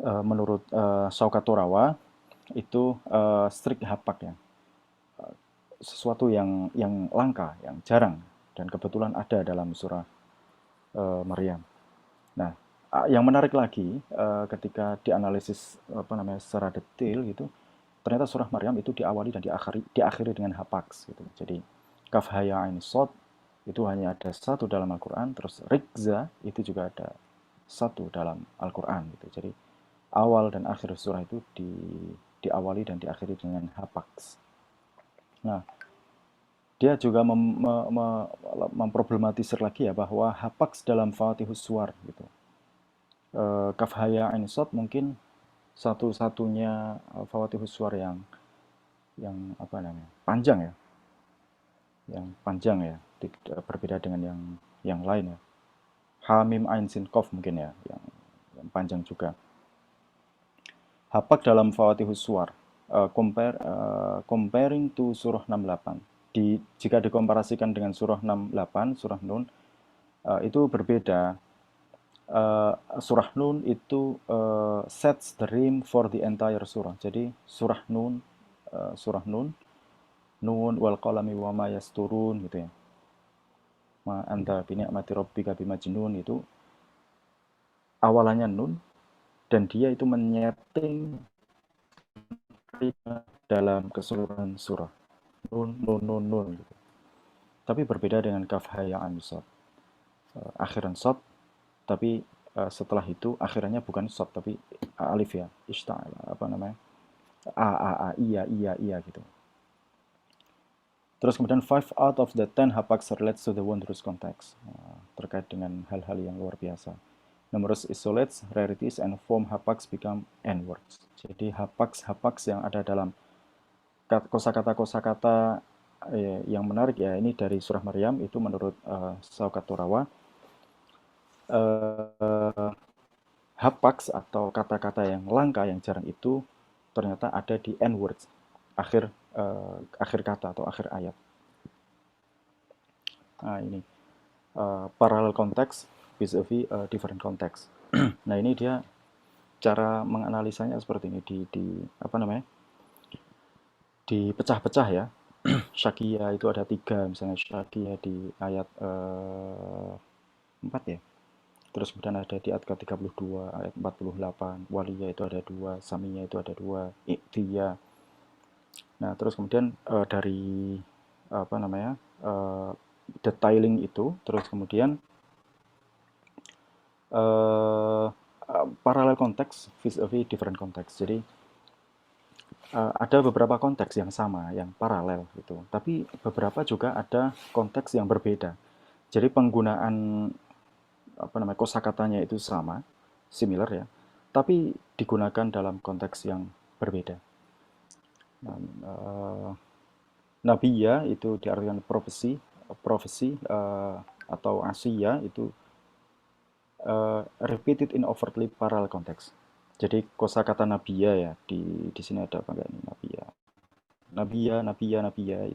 menurut Shaukat Torawa itu strik hapak ya, sesuatu yang langka, yang jarang dan kebetulan ada dalam surah Maryam. Nah, yang menarik lagi ketika dianalisis apa namanya secara detail gitu, ternyata surah Maryam itu diawali dan diakhiri dengan hapaks gitu. Jadi kaf ha ya ain shad itu hanya ada satu dalam Al-Qur'an, terus rikza itu juga ada satu dalam Al-Qur'an gitu. Jadi awal dan akhir surah itu diawali dan diakhiri dengan hapaks. Nah, dia juga memproblematisir lagi ya bahwa hapaks dalam Fatihus Suwar gitu. Kaf haya ain shad mungkin satu-satunya Fatihus Suwar yang apa namanya? Panjang ya, yang panjang ya, berbeda dengan yang lain ya. Hamim Ain Sin Qaf mungkin ya, yang panjang juga. Hapak dalam Fawatihus Suwar, comparing to surah 68. Jika dikomparasikan dengan surah 68, surah Nun, itu berbeda. Surah Nun itu sets the rim for the entire surah. Jadi surah Nun, Nun wal qalami wa ma yasturun gitu ya. Ma anta bi ni'mati rabbika bimajnun itu awalannya Nun dan dia itu menyeting dalam keseluruhan surah. Nun, nun, nun, nun. Gitu. Tapi berbeda dengan kaf ha ya ain shad. Akhiran shad, tapi setelah itu akhirannya bukan shad tapi alif ya. Ishta'ala, apa namanya? A, iya, iya, iya gitu. Terus kemudian 5 out of the 10 hapaks relates to the wondrous context. Terkait dengan hal-hal yang luar biasa. Numerous isolates, rarities, and form hapaks become n-words. Jadi hapaks yang ada dalam kosakata-kosakata yang menarik ya, ini dari surah Maryam itu menurut Shaukat Torawa, hapaks atau kata-kata yang langka, yang jarang itu ternyata ada di n-words, akhir kata atau akhir ayat. Nah ini parallel context vis-a-vis different context. Nah ini dia cara menganalisanya seperti ini di apa namanya, dipecah-pecah ya. Syakia itu ada 3, misalnya Syakia di ayat 4 ya. Terus kemudian ada di ayat ke-32, ayat 48, Waliyah itu ada 2, Samiyah itu ada 2, Iktiyah. Nah, terus kemudian dari apa namanya? Detailing itu, terus kemudian parallel konteks vis-a-vis different konteks. Jadi ada beberapa konteks yang sama, yang paralel gitu. Tapi beberapa juga ada konteks yang berbeda. Jadi penggunaan apa namanya kosakatanya itu sama, similar ya, tapi digunakan dalam konteks yang berbeda. Nah, Nabiya itu diartikan profesi atau asiya itu repeated in overtly parallel context. Jadi kosakata nabiya ya di sini ada apa enggak ini nabiya. Nabiya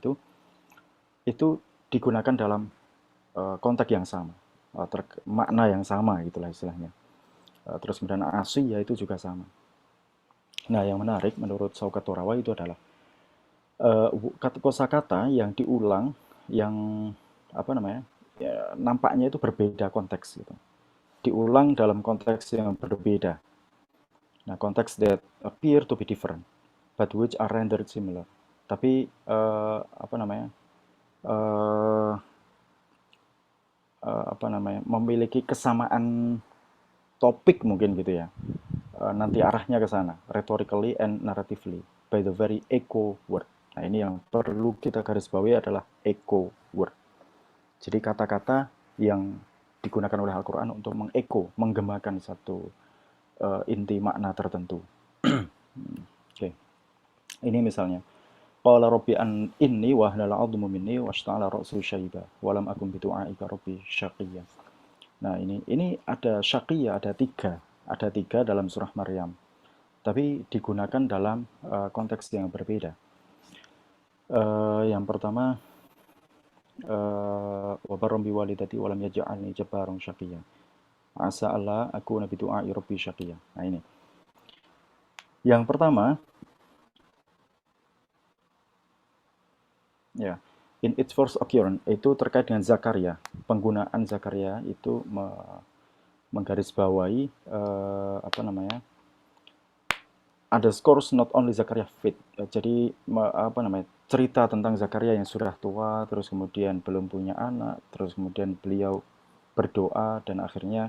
itu digunakan dalam konteks yang sama, makna yang sama gitulah istilahnya. Terus kemudian asiya itu juga sama. Nah, yang menarik menurut Shaukat Torawa itu adalah kosakata yang diulang, yang apa namanya, ya, nampaknya itu berbeda konteks gitu. Diulang dalam konteks yang berbeda. Nah, konteks that appear to be different, but which are rendered similar. Tapi apa namanya, uh, apa namanya, memiliki kesamaan topik mungkin gitu ya. Nanti arahnya ke sana, rhetorically and narratively, by the very echo word. Nah, ini yang perlu kita garis bawahi adalah echo word. Jadi kata-kata yang digunakan oleh Al-Quran untuk mengeko, menggemakan satu inti makna tertentu. Oke. Ini misalnya, qala rabbi an inni wa ahlal 'admu minni washta'ala ra'su syaiba wa lam akun bidu'aika rabbi syaqiyya. Nah, ini ada syaqiyya, ada tiga dalam surah Maryam. Tapi digunakan dalam konteks yang berbeda. Yang pertama, wa barram bi walidati wa lam yaj'alni jabbaran syaqiyya. asa alla akuna bidu'ai rabbi syaqiyya. Nah ini. Yang pertama, ya, in its first occurrence itu terkait dengan Zakaria. Penggunaan Zakaria itu menggarisbawahi apa namanya? Underscores not only Zakaria fit. Jadi apa namanya? Cerita tentang Zakaria yang sudah tua, terus kemudian belum punya anak, terus kemudian beliau berdoa dan akhirnya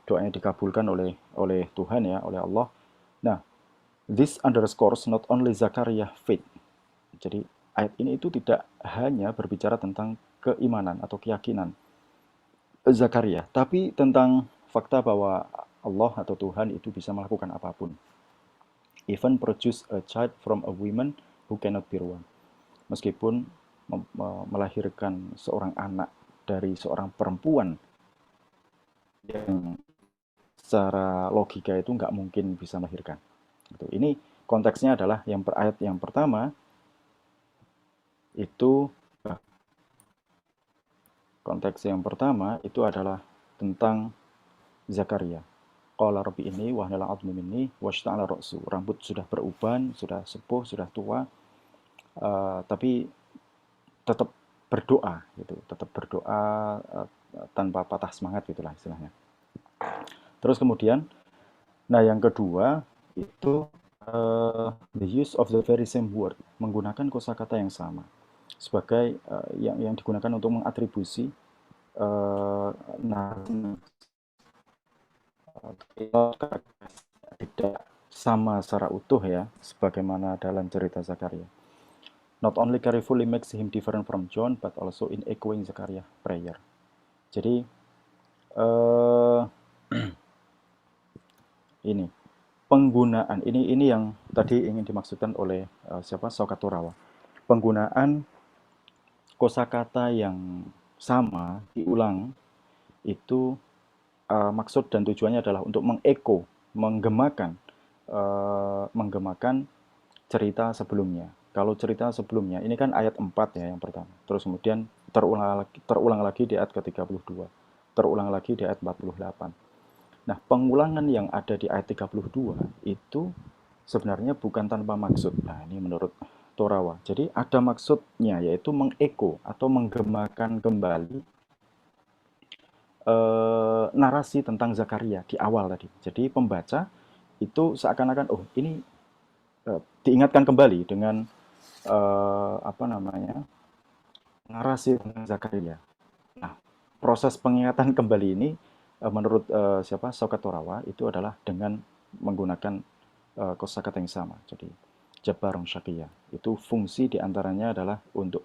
doanya dikabulkan oleh Tuhan ya, oleh Allah. Nah, this underscores not only Zakaria faith. Jadi ayat ini itu tidak hanya berbicara tentang keimanan atau keyakinan Zakaria, tapi tentang fakta bahwa Allah atau Tuhan itu bisa melakukan apapun. Even produce a child from a woman who cannot bear one. Meskipun melahirkan seorang anak dari seorang perempuan yang secara logika itu nggak mungkin bisa melahirkan. Ini konteksnya adalah ayat yang pertama itu adalah tentang Zakaria. Qala rabbi inni wa hanal 'azmu minni washta'ala ra'su. Rambut sudah beruban, sudah sepuh, sudah tua, tapi tetap berdoa gitu, tetap berdoa tanpa patah semangat gitulah istilahnya. Terus kemudian, nah yang kedua itu the use of the very same word, menggunakan kosakata yang sama sebagai yang digunakan untuk mengatribusi narasi tidak sama secara utuh ya, sebagaimana dalam cerita Zakaria. Not only carefully makes him different from John, but also in echoing Zakaria prayer. Jadi ini penggunaan ini yang tadi ingin dimaksudkan oleh Saukaturawa. Penggunaan kosakata yang sama diulang itu maksud dan tujuannya adalah untuk mengeko, menggemakan cerita sebelumnya. Kalau cerita sebelumnya, ini kan ayat 4 ya yang pertama. Terus kemudian terulang lagi di ayat ke-32. Terulang lagi di ayat 48. Nah, pengulangan yang ada di ayat 32 itu sebenarnya bukan tanpa maksud. Nah, ini menurut Torawa. Jadi ada maksudnya, yaitu mengeko atau menggemakan kembali narasi tentang Zakaria di awal tadi. Jadi pembaca itu seakan-akan, oh ini diingatkan kembali dengan apa namanya, narasi tentang Zakaria. Nah, proses pengingatan kembali ini menurut Saukaturawa itu adalah dengan menggunakan kosakata yang sama. Jadi Jabarong Syakia itu fungsi diantaranya adalah untuk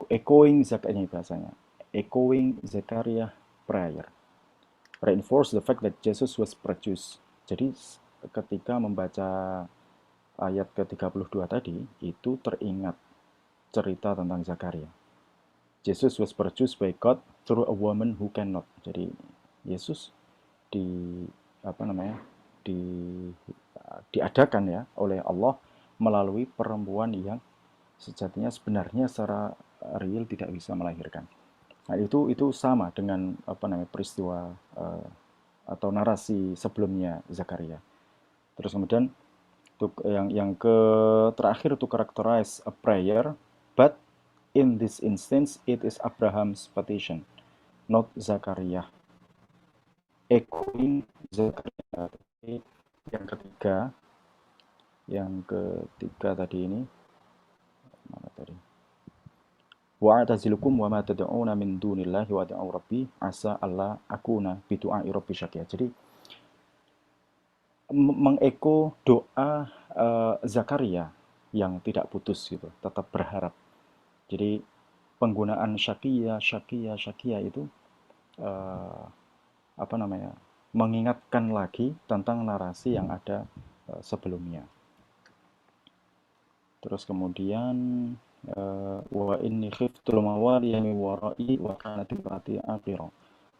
echoing Zakaria bahasanya, echoing Zakaria prayer, reinforce the fact that Jesus was produced. Jadi ketika membaca ayat ke-32 tadi, itu teringat cerita tentang Zakaria. Jesus was produced by God through a woman who cannot. Jadi Yesus diadakan ya oleh Allah melalui perempuan yang sejatinya sebenarnya secara real tidak bisa melahirkan. Nah, itu sama dengan peristiwa atau narasi sebelumnya Zakaria. Terus kemudian yang terakhir to characterize a prayer, but in this instance it is Abraham's petition, not Zakaria. Echoing Zakaria. Yang ketiga tadi ini mana tadi? Wa atazilukum wa ma tad'una min dunillahi wa ad'u rabbi asa alla akuna bidu'ai rabbi syaqiyya. Jadi mengeko doa Zakaria yang tidak putus gitu, tetap berharap. Jadi penggunaan syaqiyya itu mengingatkan lagi tentang narasi yang ada sebelumnya. Terus kemudian wa inni khiftul mawaliya min wara'i wa kanat imraati aqira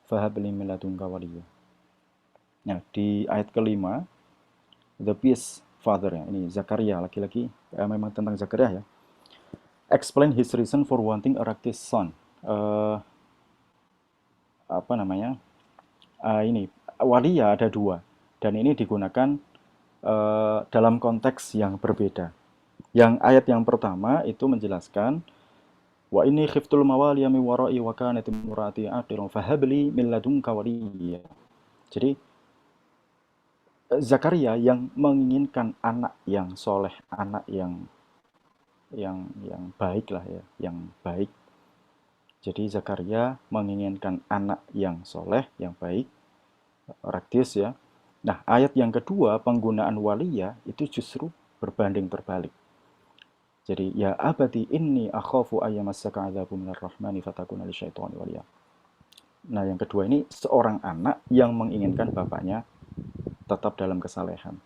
fahab li min ladunka waliyya. Nah, di ayat kelima the pious father ya, ini Zakaria laki-laki memang tentang Zakaria ya. Explain his reason for wanting a righteous son. apa namanya, ini walia ada dua, dan ini digunakan dalam konteks yang berbeda. Yang ayat yang pertama itu menjelaskan wa ini khiftul mawaliya min wara'i wa kanat imraati aqirun fahabli min ladunka waliya. Jadi Zakaria yang menginginkan anak yang soleh, anak yang baik lah ya, yang baik. Jadi Zakaria menginginkan anak yang soleh, yang baik, praktis ya. Nah, ayat yang kedua penggunaan waliya itu justru berbanding terbalik. Jadi ya abadi inni akhafu ayyamassaka adzabu minar rahmani fatakuna lisyaitani waliya. Nah, yang kedua ini seorang anak yang menginginkan bapaknya tetap dalam kesalehan.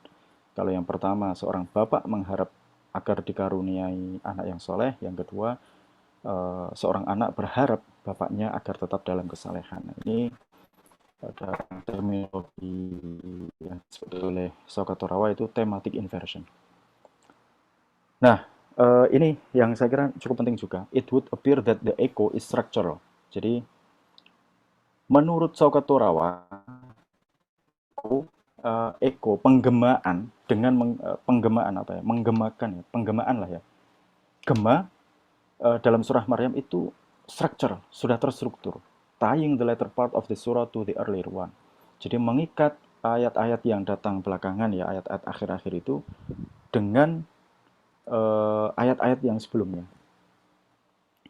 Kalau yang pertama seorang bapak mengharap agar dikaruniai anak yang soleh, yang kedua seorang anak berharap bapaknya agar tetap dalam kesalehan. Nah, ini ada terminologi yang disebut oleh Sokato itu thematic inversion. Nah, ini yang saya kira cukup penting juga. It would appear that the echo is structural. Jadi, menurut Sokato echo penggemaan dengan penggemaan apa ya? Menggemakan ya, penggemaan lah ya. Gema dalam surah Maryam itu structure, sudah terstruktur. Tying the latter part of the surah to the earlier one. Jadi mengikat ayat-ayat yang datang belakangan ya, ayat-ayat akhir-akhir itu dengan ayat-ayat yang sebelumnya.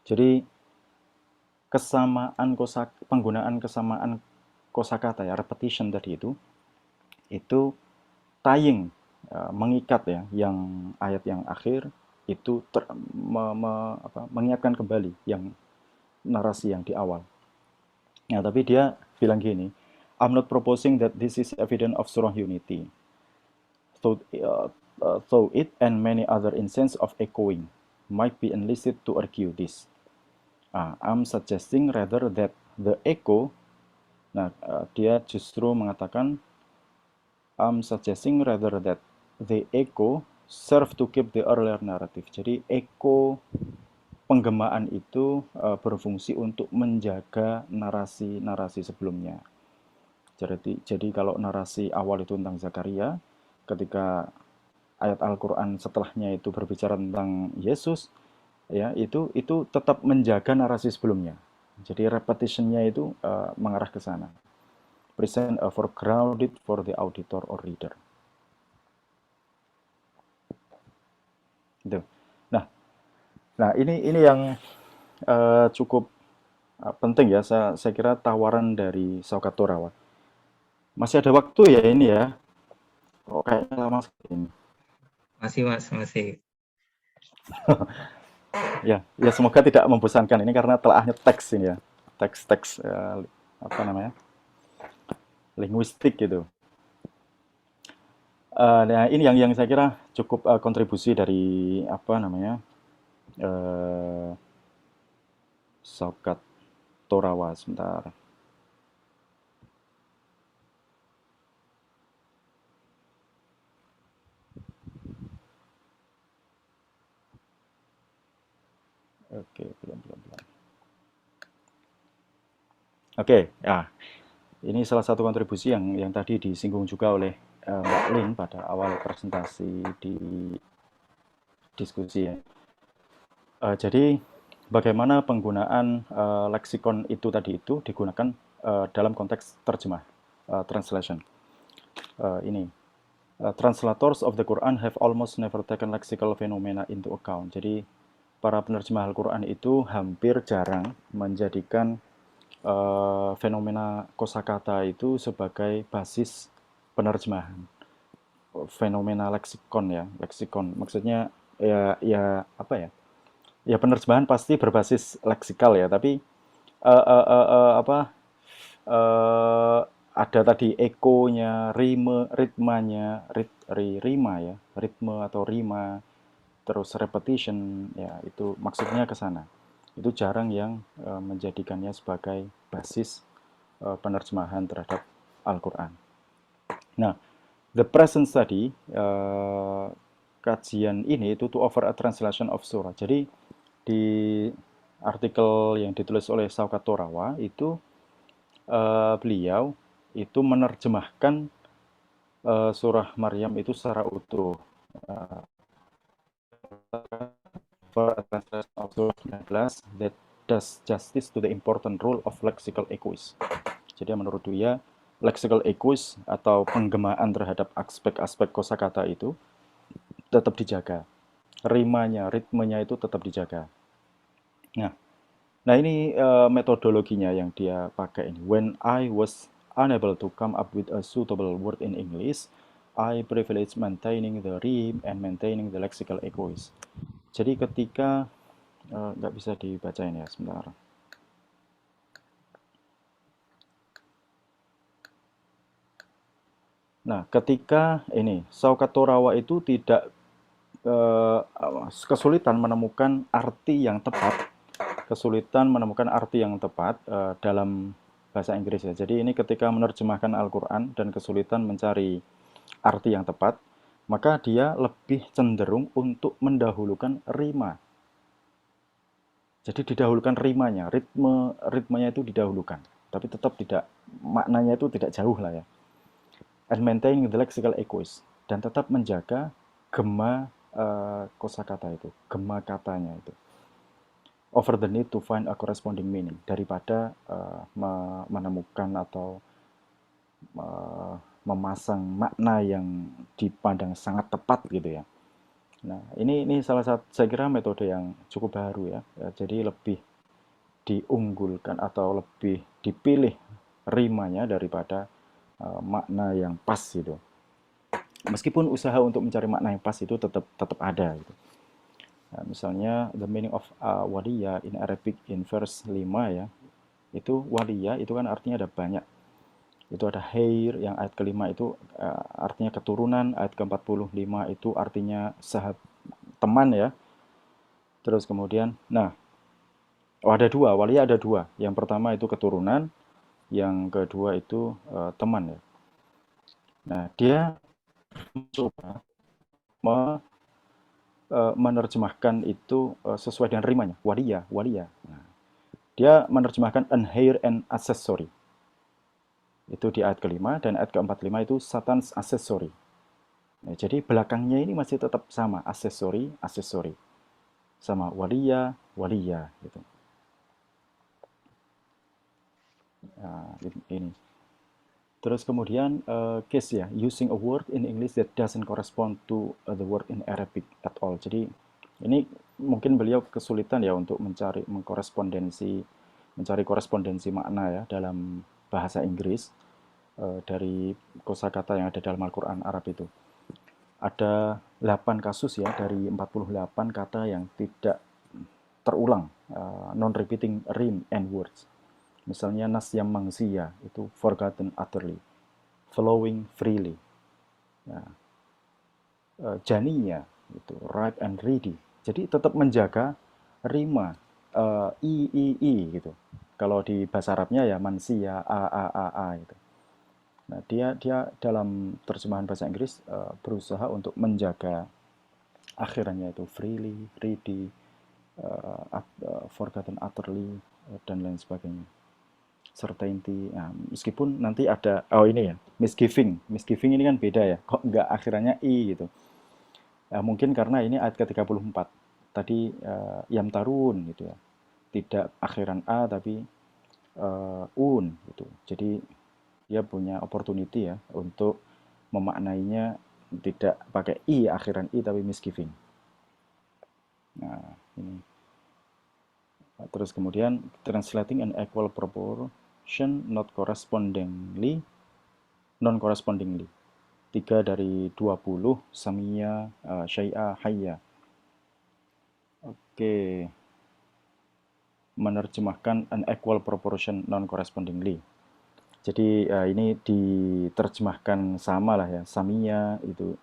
Jadi kesamaan penggunaan kesamaan kosakata ya, repetition tadi itu tying, mengikat ya, yang ayat yang akhir itu mengingatkan kembali yang narasi yang di awal. Nah, tapi dia bilang gini, I'm not proposing that this is evidence of surah unity. So it and many other instances of echoing might be enlisted to argue this. I'm suggesting rather that the echo, dia justru mengatakan, I'm suggesting rather that the echo serve to keep the earlier narrative. Jadi echo penggemaan itu berfungsi untuk menjaga narasi-narasi sebelumnya. Jadi kalau narasi awal itu tentang Zakaria, ketika ayat Al-Quran setelahnya itu berbicara tentang Yesus, ya itu tetap menjaga narasi sebelumnya. Jadi repetitionnya itu mengarah ke sana. Present a foregrounded for the auditor or reader. Itu. Nah ini yang cukup penting ya. Saya kira tawaran dari Sokato Rawa. Masih ada waktu ya ini ya. Oh, kayaknya lama sekali ini. Masih Mas, masih. Ya semoga tidak membosankan ini karena telahnya teks ini ya. Teks apa namanya? Linguistik gitu. Nah ini yang saya kira cukup kontribusi dari apa namanya? Sokato Rawa sebentar. Oke, belum. Oke, ya. Ini salah satu kontribusi yang tadi disinggung juga oleh Mbak Lin pada awal presentasi di diskusi ya. Jadi bagaimana penggunaan leksikon itu tadi itu digunakan dalam konteks terjemah, translation. Ini translators of the Quran have almost never taken lexical phenomena into account. Jadi para penerjemah Al-Quran itu hampir jarang menjadikan fenomena kosakata itu sebagai basis penerjemahan. Fenomena leksikon ya, leksikon maksudnya ya apa ya? Ya penerjemahan pasti berbasis leksikal ya, tapi apa ada tadi ekonya, ritmanya, rima ya, ritme atau rima, terus repetition ya itu maksudnya ke sana. Itu jarang yang menjadikannya sebagai basis penerjemahan terhadap Al-Quran. Nah, the present study, kajian ini itu to offer a translation of surah. Jadi di artikel yang ditulis oleh Sokato Rawa itu beliau itu menerjemahkan surah Maryam itu secara utuh. Uh, for a translation of surah 19 that does justice to the important role of lexical equies. Jadi menurut dia lexical equies atau penggemaan terhadap aspek-aspek kosakata itu tetap dijaga. Rimanya, ritmenya itu tetap dijaga. Nah, ini metodologinya yang dia pakai ini. When I was unable to come up with a suitable word in English, I privilege maintaining the rhyme and maintaining the lexical echoes. Jadi ketika nggak bisa dibaca ini ya, sebentar. Nah, ketika ini Saukat Torawa itu tidak kesulitan menemukan arti yang tepat, dalam bahasa Inggris ya. Jadi ini ketika menerjemahkan Al-Quran dan kesulitan mencari arti yang tepat, maka dia lebih cenderung untuk mendahulukan rima. Jadi didahulukan rimanya, ritmenya itu didahulukan, tapi tetap tidak, maknanya itu tidak jauh lah ya. And maintaining the lexical echoes, dan tetap menjaga gema kosakata itu, gema katanya itu. Over the need to find a corresponding meaning, daripada menemukan atau memasang makna yang dipandang sangat tepat gitu ya. Nah, ini salah satu, saya kira metode yang cukup baru ya. Jadi lebih diunggulkan atau lebih dipilih rimanya daripada makna yang pas gitu. Meskipun usaha untuk mencari makna yang pas itu tetap ada gitu. Nah, misalnya the meaning of waliya in Arabic in verse 5 ya. Itu waliya itu kan artinya ada banyak. Itu ada hair yang ayat kelima itu artinya keturunan, ayat ke-45 itu artinya teman ya. Terus kemudian, nah, ada dua, waliya ada dua. Yang pertama itu keturunan, yang kedua itu teman ya. Nah, dia mencoba menerjemahkan itu sesuai dengan rimanya, waliya, waliya. Nah, dia menerjemahkan an hair and accessory. Itu di ayat kelima, dan ayat ke-45 itu Satan's accessory. Nah, jadi belakangnya ini masih tetap sama, accessory, accessory. Sama waliya, waliya gitu. Nah, ini. Terus kemudian case ya, using a word in English that doesn't correspond to the word in Arabic at all. Jadi ini mungkin beliau kesulitan ya untuk mencari korespondensi makna ya dalam bahasa Inggris dari kosakata yang ada dalam Al-Quran Arab itu. Ada 8 kasus ya dari 48 kata yang tidak terulang, non-repeating rhyme and words. Misalnya nasyam mangsiya itu forgotten utterly, flowing freely. Nah, janiya itu ripe and ready. Jadi tetap menjaga rima, i gitu. Kalau di bahasa Arabnya ya mansiya a gitu. Nah, dia dalam terjemahan bahasa Inggris berusaha untuk menjaga akhirannya itu freely, ready, forgotten utterly, dan lain sebagainya. Certainty. Nah, meskipun nanti ada ini ya, misgiving ini kan beda ya, kok nggak akhirannya i gitu. Mungkin karena ini ayat ke-34 tadi yam tarun gitu ya, tidak akhiran a tapi un gitu. Jadi dia punya opportunity ya untuk memaknainya tidak pakai i akhiran i tapi misgiving. Nah, ini. Terus kemudian translating an equal proportion non-correspondingly. 3 dari 20 samia syai'a hayya. Oke. Menerjemahkan an equal proportion non-correspondingly. Jadi ini diterjemahkan sama lah ya. Samia itu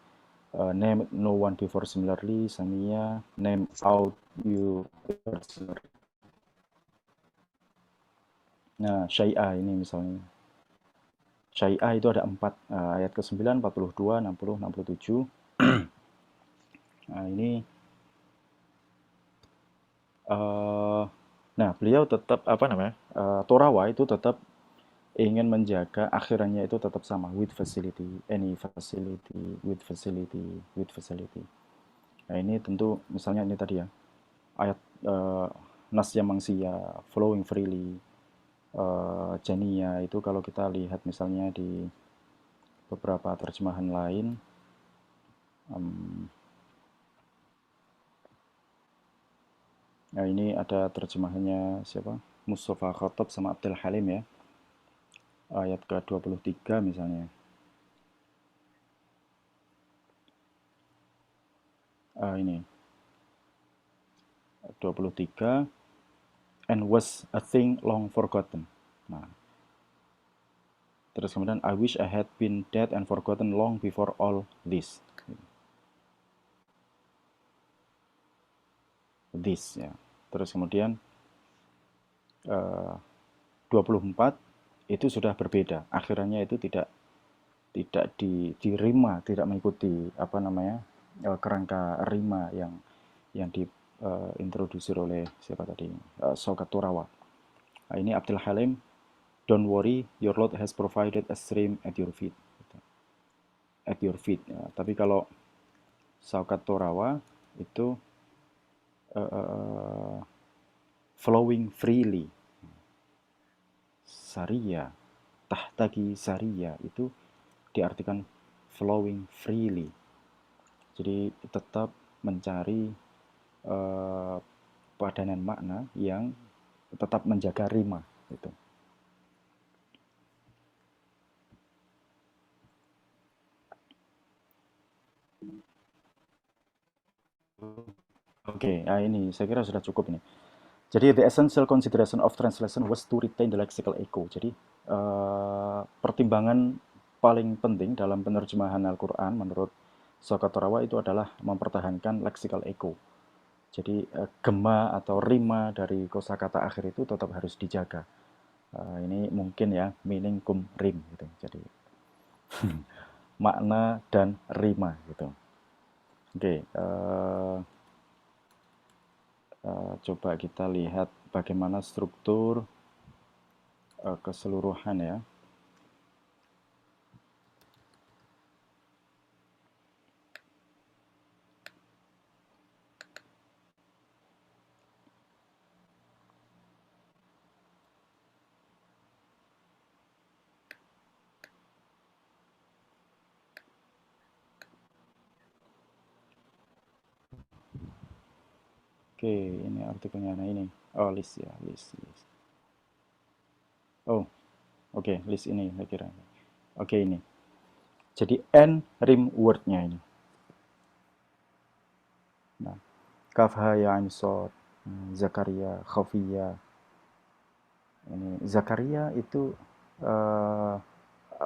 name no one before similarly, samia name out you similarly. Nah, syai'a ini misalnya. Syai'ah itu ada 4, ayat ke-9, 42, 60, 67. Nah, ini nah, beliau tetap Torawa itu tetap ingin menjaga akhirannya itu tetap sama, with facility, any facility, with facility, with facility. Nah ini tentu misalnya ini tadi ya, ayat nasya mangsia, flowing freely, jania itu kalau kita lihat misalnya di beberapa terjemahan lain, nah ini ada terjemahannya siapa? Mustafa Khotob sama Abdul Halim ya, ayat ke-23 misalnya. Ini 23, and was a thing long forgotten. Nah, terus kemudian I wish I had been dead and forgotten long before all this. This ya. Terus kemudian 24 itu sudah berbeda. Akhirannya itu tidak dirima, tidak mengikuti apa namanya kerangka rima yang diintrodusir oleh siapa tadi, Sokat Turawa. Nah, ini Abdul Halim, don't worry, your Lord has provided a stream at your feet. At your feet. Ya. Tapi kalau Sokat Turawa itu flowing freely. Saria, tahtaki saria itu diartikan flowing freely. Jadi tetap mencari padanan makna yang tetap menjaga rima gitu. Oke, nah ini saya kira sudah cukup ini. Jadi the essential consideration of translation was to retain the lexical echo. Jadi pertimbangan paling penting dalam penerjemahan Al-Quran menurut Sokotorawa itu adalah mempertahankan lexical echo. Jadi gema atau rima dari kosakata akhir itu tetap harus dijaga. Ini mungkin ya meaning cum rim gitu. Jadi makna dan rima gitu. Oke, coba kita lihat bagaimana struktur keseluruhan ya. Oke, ini artikelnya. Nah ini. Oh, list ya, list. Oh, oke, list ini saya kira. Oke, ini. Jadi N rim wordnya ini. Nah, kafha ya sod, Zakaria, Khafiyah. Ini Zakaria itu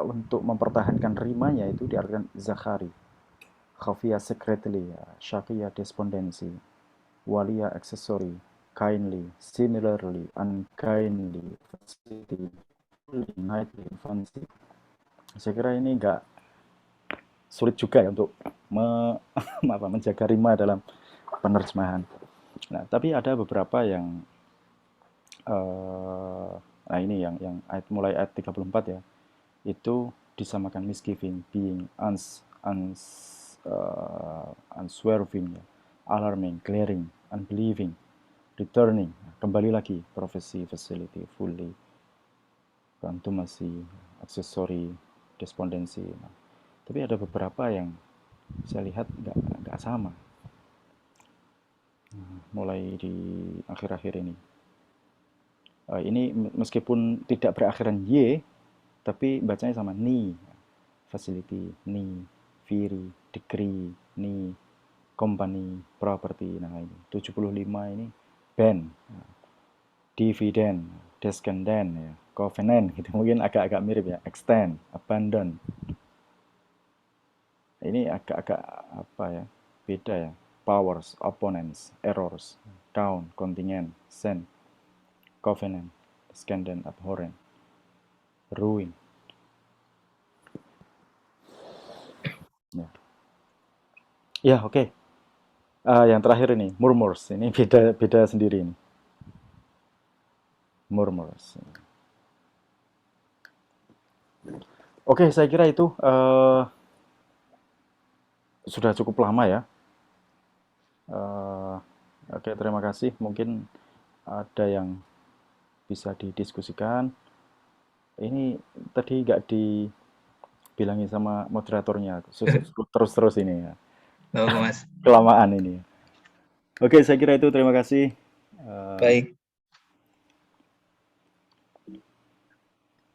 untuk mempertahankan rimanya itu diartikan Zakari. Khafiyah secretly, Shakiyah despondency, Walia accessory, kindly, similarly, unkindly, facility, nightly, fancy. Saya kira ini nggak sulit juga ya untuk menjaga rima dalam penerjemahan. Nah, tapi ada beberapa yang nah ini yang mulai ayat 34 ya, itu disamakan misgiving, being, unswerving, alarming, glaring, unbelieving, returning, kembali lagi, prophecy, facility, fully, contumacy, accessory, despondency. Nah, tapi ada beberapa yang saya lihat nggak sama. Mulai di akhir-akhir ini. Ini meskipun tidak berakhiran Y, tapi bacanya sama ni, facility, ni, firi, degree, ni, company, property. Nah ini 75 ini ban, dividend, descendant, ya, covenant gitu. Mungkin agak-agak mirip ya, extend, abandon. Ini agak-agak apa ya, beda ya. Powers, opponents, errors, count, contingent, send, covenant, descendant, abhorrent, ruin. Ya, ya oke. Yang terakhir ini murmurs, ini beda sendiri ini. Murmurs. Oke, saya kira itu sudah cukup lama ya. Eh, oke, terima kasih. Mungkin ada yang bisa didiskusikan. Ini tadi nggak dibilangin sama moderatornya, terus-terus ini ya. Oh, Mas. Kelamaan ini. Oke, saya kira itu. Terima kasih. Eh, Baik,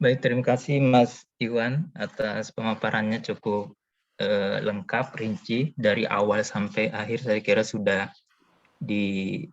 baik. Terima kasih Mas Iwan atas pemaparannya cukup lengkap, rinci dari awal sampai akhir. Saya kira sudah di